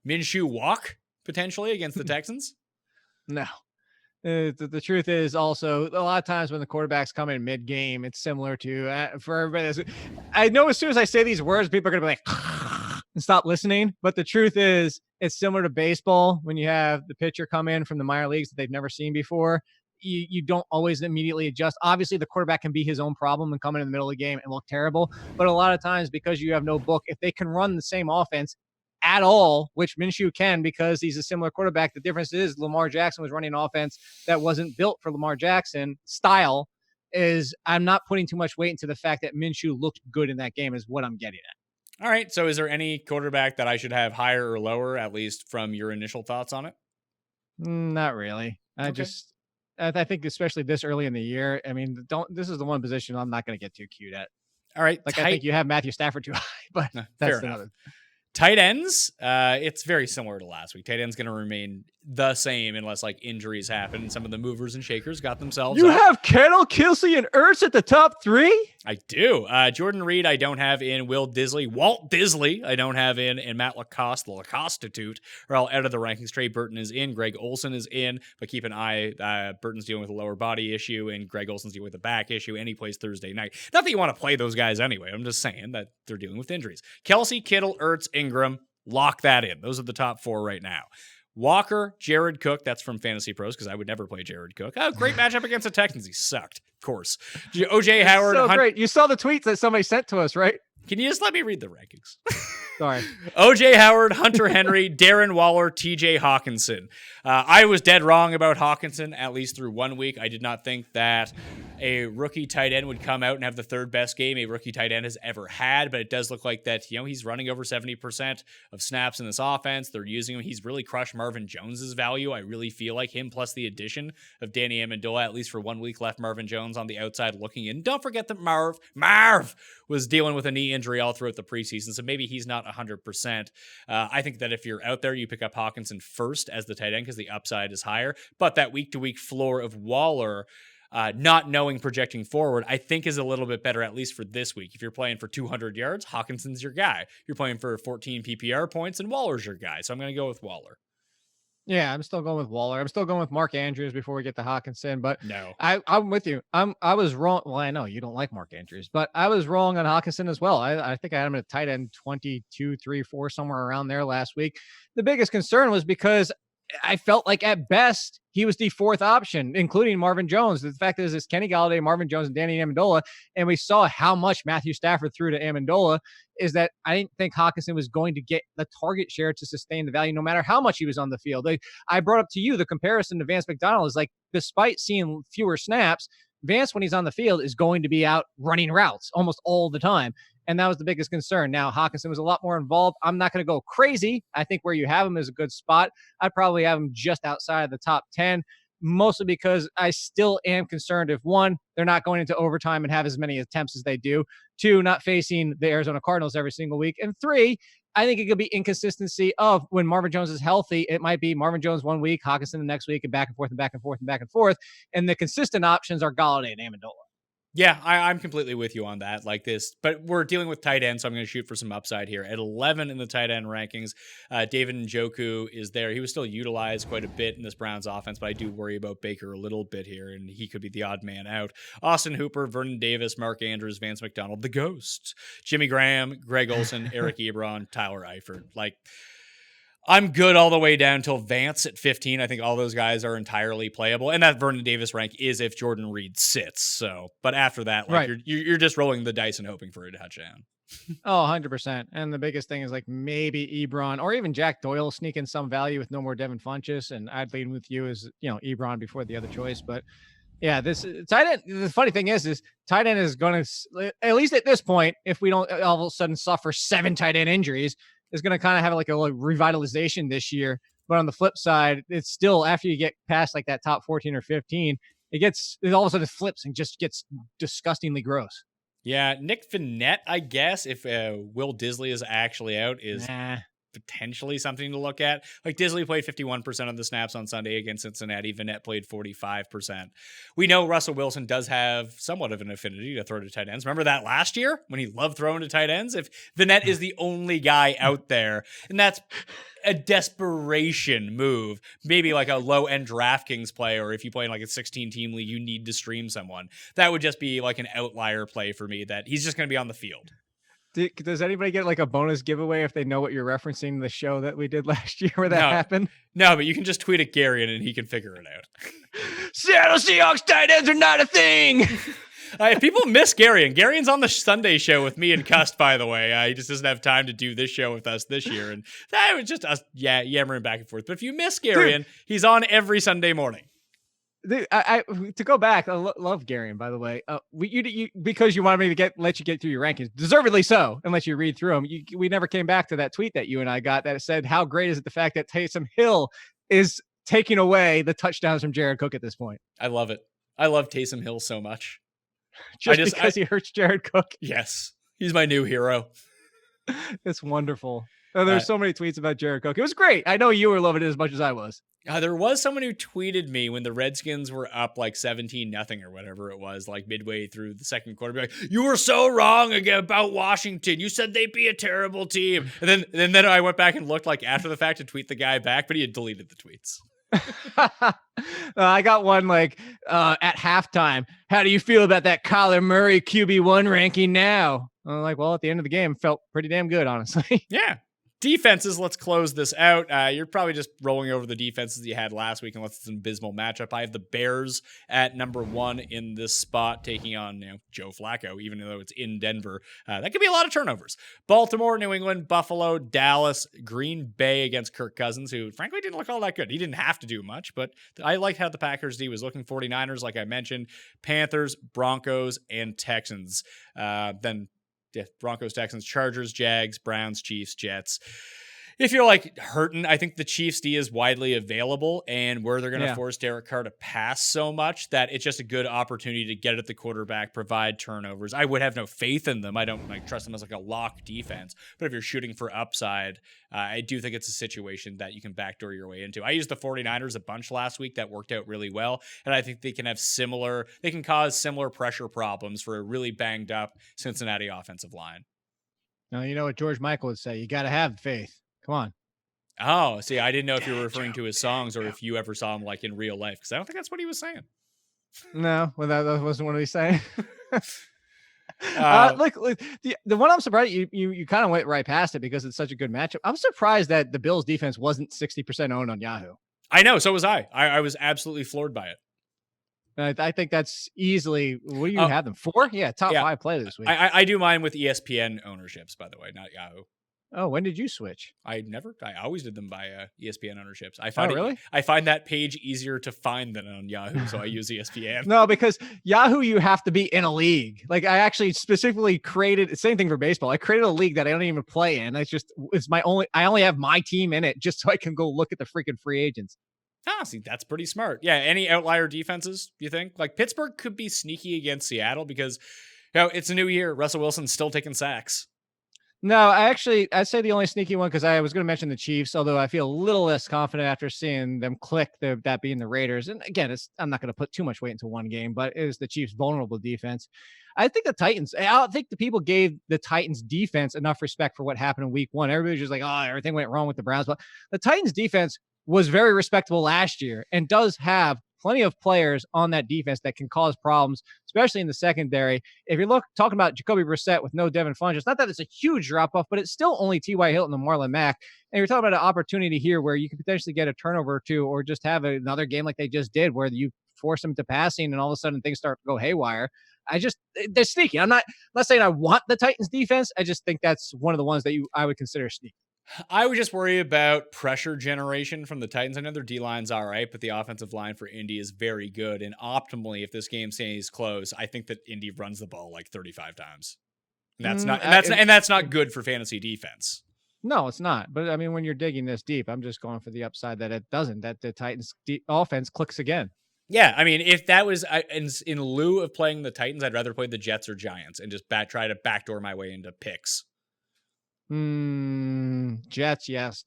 Minshew walk potentially against the Texans? No. The truth is also a lot of times when the quarterbacks come in mid game, it's similar to for everybody. I know as soon as I say these words, people are going to be like, and stop listening. But the truth is, it's similar to baseball when you have the pitcher come in from the minor leagues that they've never seen before. You don't always immediately adjust. Obviously, the quarterback can be his own problem and come in the middle of the game and look terrible. But a lot of times, because you have no book, if they can run the same offense at all, which Minshew can because he's a similar quarterback, the difference is Lamar Jackson was running an offense that wasn't built for Lamar Jackson style. Is I'm not putting too much weight into the fact that Minshew looked good in that game is what I'm getting at. All right. So is there any quarterback that I should have higher or lower, at least from your initial thoughts on it? Not really. I think especially this early in the year, I mean, this is the one position I'm not going to get too cute at. All right. Like, I think you have Matthew Stafford too high, but that's another. Tight ends, it's very similar to last week. Tight end's going to remain the same unless like injuries happen. Some of the movers and shakers got themselves You up. have Kittle, Kelsey, and Ertz at the top 3? I do. Jordan Reed, I don't have in. Will Disley. Walt Disley, I don't have in. And Matt Lacoste, the Lacostitute, are all out of the rankings. Trey Burton is in. Greg Olsen is in. But keep an eye. Burton's dealing with a lower body issue, and Greg Olsen's dealing with a back issue, and he plays Thursday night. Not that you want to play those guys anyway. I'm just saying that they're dealing with injuries. Kelsey, Kittle, Ertz, Ingram. Lock that in. Those are the top 4 right now. Walker, Jared Cook. That's from Fantasy Pros because I would never play Jared Cook. Oh, great matchup against the Texans. He sucked, of course. OJ Howard. So great. You saw the tweets that somebody sent to us, right? Can you just let me read the rankings? Sorry. OJ Howard, Hunter Henry, Darren Waller, TJ Hawkinson. I was dead wrong about Hawkinson, at least through 1 week. I did not think that a rookie tight end would come out and have the 3rd best game a rookie tight end has ever had, but it does look like that, he's running over 70% of snaps in this offense. They're using him. He's really crushed Marvin Jones's value. I really feel like him plus the addition of Danny Amendola, at least for 1 week, left Marvin Jones on the outside looking in. Don't forget that Marv was dealing with a knee injury all throughout the preseason, so maybe he's not 100%. I think that if you're out there, you pick up Hawkinson first as the tight end because the upside is higher, but that week-to-week floor of Waller, not knowing projecting forward, I think is a little bit better, at least for this week. If you're playing for 200 yards, Hawkinson's your guy. You're playing for 14 PPR points, and Waller's your guy, so I'm going to go with Waller. Yeah, I'm still going with Waller. I'm still going with Mark Andrews before we get to Hawkinson, but no, I'm with you. I was wrong. Well, I know you don't like Mark Andrews, but I was wrong on Hawkinson as well. I think I had him at tight end 22, 3, 4, somewhere around there last week. The biggest concern was because I felt like at best he was the fourth option, including Marvin Jones. The fact is, it's Kenny Galladay, Marvin Jones, and Danny Amendola, and we saw how much Matthew Stafford threw to Amendola. Is that I didn't think Hawkinson was going to get the target share to sustain the value, no matter how much he was on the field. Like, I brought up to you the comparison to Vance McDonald is like, despite seeing fewer snaps, Vance, when he's on the field, is going to be out running routes almost all the time. And that was the biggest concern. Now, Hawkinson was a lot more involved. I'm not going to go crazy. I think where you have him is a good spot. I'd probably have him just outside of the top 10, mostly because I still am concerned if, one, they're not going into overtime and have as many attempts as they do. Two, not facing the Arizona Cardinals every single week. And three, I think it could be inconsistency of when Marvin Jones is healthy. It might be Marvin Jones one week, Hawkinson the next week, and back and forth and back and forth and back and forth. And the consistent options are Galladay and Amendola. Yeah, I'm completely with you on that. Like this, but we're dealing with tight end, so I'm going to shoot for some upside here. At 11 in the tight end rankings, David Njoku is there. He was still utilized quite a bit in this Browns offense, but I do worry about Baker a little bit here, and he could be the odd man out. Austin Hooper, Vernon Davis, Mark Andrews, Vance McDonald, the Ghost, Jimmy Graham, Greg Olsen, Eric Ebron, Tyler Eifert. Like, I'm good all the way down till Vance at 15. I think all those guys are entirely playable. And that Vernon Davis rank is if Jordan Reed sits. So, but after that, like Right. you're just rolling the dice and hoping for a touchdown. Oh, 100%. And the biggest thing is like maybe Ebron or even Jack Doyle sneaking some value with no more Devin Funchess. And I'd lean with you as, Ebron before the other choice. But yeah, this tight end. The funny thing is tight end is going to, at least at this point, if we don't all of a sudden suffer 7 tight end injuries, is going to kind of have like a revitalization this year. But on the flip side, it's still after you get past like that top 14 or 15, it all of a sudden flips and just gets disgustingly gross. Yeah, Nick Vannett, I guess, if Will Disley is actually out, is potentially something to look at. Like Disley played 51% of the snaps on Sunday against Cincinnati. Vannett played 45%. We know Russell Wilson does have somewhat of an affinity to throw to tight ends. Remember that last year when he loved throwing to tight ends? If Vannett is the only guy out there, and that's a desperation move, maybe like a low-end DraftKings play, or if you play in like a 16-team league, you need to stream someone. That would just be like an outlier play for me that he's just going to be on the field. Does anybody get like a bonus giveaway if they know what you're referencing, the show that we did last year where that happened? No, but you can just tweet at Gary and he can figure it out. Seattle Seahawks tight ends are not a thing. If people miss Garion, Garion's on the Sunday show with me and Cust, by the way. He just doesn't have time to do this show with us this year. And that was just us yammering back and forth. But if you miss Garion, he's on every Sunday morning. Dude, to go back, I love Garion, by the way. You because you wanted me to let you get through your rankings, deservedly so, unless you read through them. We never came back to that tweet that you and I got that said, how great is it the fact that Taysom Hill is taking away the touchdowns from Jared Cook at this point? I love it. I love Taysom Hill so much. Because he hurts Jared Cook? Yes. He's my new hero. It's wonderful. There's so many tweets about Jared Cook. It was great. I know you were loving it as much as I was. There was someone who tweeted me when the Redskins were up like 17-0 or whatever it was, like midway through the second quarter. Be like, you were so wrong about Washington. You said they'd be a terrible team. And then I went back and looked like after the fact to tweet the guy back, but he had deleted the tweets. I got one like at halftime. How do you feel about that Kyler Murray QB1 ranking now? I'm like, well, at the end of the game, felt pretty damn good, honestly. Yeah. Defenses, let's close this out. You're probably just rolling over the defenses you had last week unless it's an abysmal matchup. I have the Bears at number 1 in this spot, taking on Joe Flacco, even though it's in Denver. That could be a lot of turnovers. Baltimore, New England, Buffalo, Dallas, Green Bay against Kirk Cousins, who frankly didn't look all that good. He didn't have to do much, but I liked how the Packers D was looking. 49ers, like I mentioned, Panthers, Broncos, and Texans. Then Broncos, Texans, Chargers, Jags, Browns, Chiefs, Jets. If you're like hurting, I think the Chiefs D is widely available, and where they're going to force Derek Carr to pass so much that it's just a good opportunity to get at the quarterback, provide turnovers. I would have no faith in them. I don't trust them as like a lock defense, but if you're shooting for upside, I do think it's a situation that you can backdoor your way into. I used the 49ers a bunch last week. That worked out really well, and I think they can cause similar pressure problems for a really banged up Cincinnati offensive line. Now, you know what George Michael would say, you got to have faith. Come on. Oh, see, I didn't know if you were referring to his songs or if you ever saw him like in real life, because I don't think that's what he was saying. No, well, that wasn't what he was saying. Look, the one I'm surprised you kind of went right past it because it's such a good matchup. I'm surprised that the Bills defense wasn't 60% owned on Yahoo. I know. So was I. I was absolutely floored by it. I think that's easily. What do you Oh, have them? 4? Yeah, top yeah. 5 play this week. I do mine with ESPN ownerships, by the way, not Yahoo. Oh, when did you switch? I always did them by ESPN ownerships. Really? I find that page easier to find than on Yahoo, so I use ESPN. No, because Yahoo, you have to be in a league. Like I actually specifically created, same thing for baseball. I created a league that I don't even play in. I only have my team in it just so I can go look at the freaking free agents. See, that's pretty smart. Yeah, any outlier defenses, you think? Like Pittsburgh could be sneaky against Seattle because, it's a new year. Russell Wilson's still taking sacks. No, I'd say the only sneaky one, because I was going to mention the Chiefs, although I feel a little less confident after seeing them click that being the Raiders. And again, I'm not going to put too much weight into one game, but it is the Chiefs' vulnerable defense. I think the Titans, I don't think the people gave the Titans defense enough respect for what happened in week 1. Everybody's just like, oh, everything went wrong with the Browns. But the Titans defense was very respectable last year and does have plenty of players on that defense that can cause problems, especially in the secondary. If you're talking about Jacoby Brissett with no Devin Funchess, not that it's a huge drop-off, but it's still only T.Y. Hilton and Marlon Mack. And you're talking about an opportunity here where you could potentially get a turnover or two, or just have another game like they just did where you force them to passing and all of a sudden things start to go haywire. They're sneaky. I'm not saying I want the Titans defense. I just think that's one of the ones that I would consider sneaky. I would just worry about pressure generation from the Titans. I know their D-line's all right, but the offensive line for Indy is very good. And optimally, if this game stays close, I think that Indy runs the ball like 35 times. That's not good for fantasy defense. No, it's not. But I mean, when you're digging this deep, I'm just going for the upside that it doesn't, that the Titans offense clicks again. Yeah, I mean, if that was in lieu of playing the Titans, I'd rather play the Jets or Giants and just try to backdoor my way into picks. Jets, yes.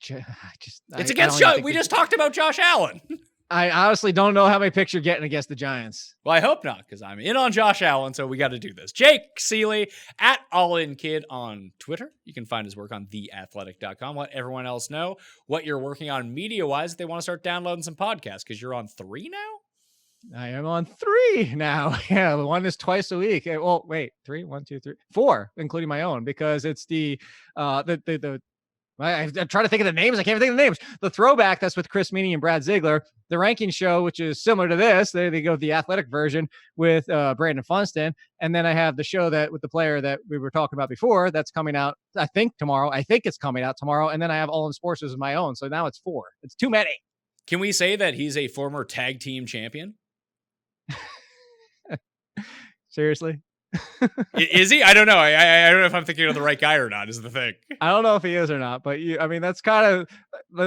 It's against we just talked about Josh Allen. I honestly don't know how many picks you're getting against the Giants. Well, I hope not, because I'm in on Josh Allen, so we got to do this. Jake Ciely at AllInKid on Twitter. You can find his work on theathletic.com. Let everyone else know what you're working on media-wise if they want to start downloading some podcasts, because you're on 3 now? I am on 3 now. Yeah, one is twice a week. Well, wait, 3, 1, 2, 3, 4, including my own, because it's I'm trying to think of the names. I can't think of the names. The Throwback, that's with Chris Meany and Brad Ziegler. The Ranking Show, which is similar to this. They go the athletic version with Brandon Funston. And then I have the show that with the player that we were talking about before that's coming out, I think tomorrow. I think it's coming out tomorrow. And then I have All in Sports as my own. So now it's 4. It's too many. Can we say that he's a former tag team champion? Seriously? Is he? I don't know. I don't know if I'm thinking of the right guy or not, is the thing. I don't know if he is or not, but that's kind of,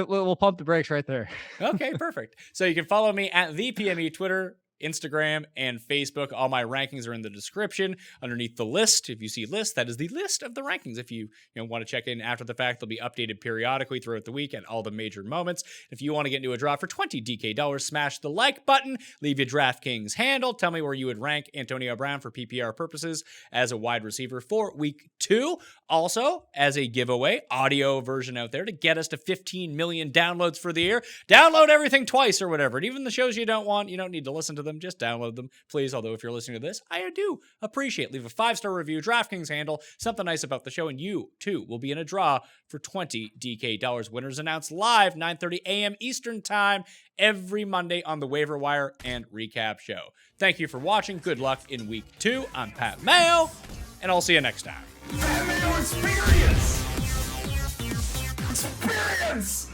we'll pump the brakes right there. Okay, perfect. So you can follow me at the PME Twitter, Instagram, and Facebook. All my rankings are in the description underneath the list. If you see list, that is the list of the rankings. If you want to check in after the fact, they'll be updated periodically throughout the week at all the major moments. If you want to get into a draw for $20 DK, smash the like button, leave your DraftKings handle. Tell me where you would rank Antonio Brown for PPR purposes as a wide receiver for week 2. Also, as a giveaway, audio version out there to get us to 15 million downloads for the year. Download everything twice or whatever. And even the shows you don't want, you don't need to listen to them. Just download them, please. Although if you're listening to this, I do appreciate. Leave a 5-star review, DraftKings handle, something nice about the show, and you too will be in a draw for $20 DK. Winners announced live 9:30 a.m. Eastern time every Monday on the Waiver Wire and Recap Show. Thank you for watching. Good luck in week 2. I'm Pat Mayo, and I'll see you next time. Pat Mayo Experience! Experience!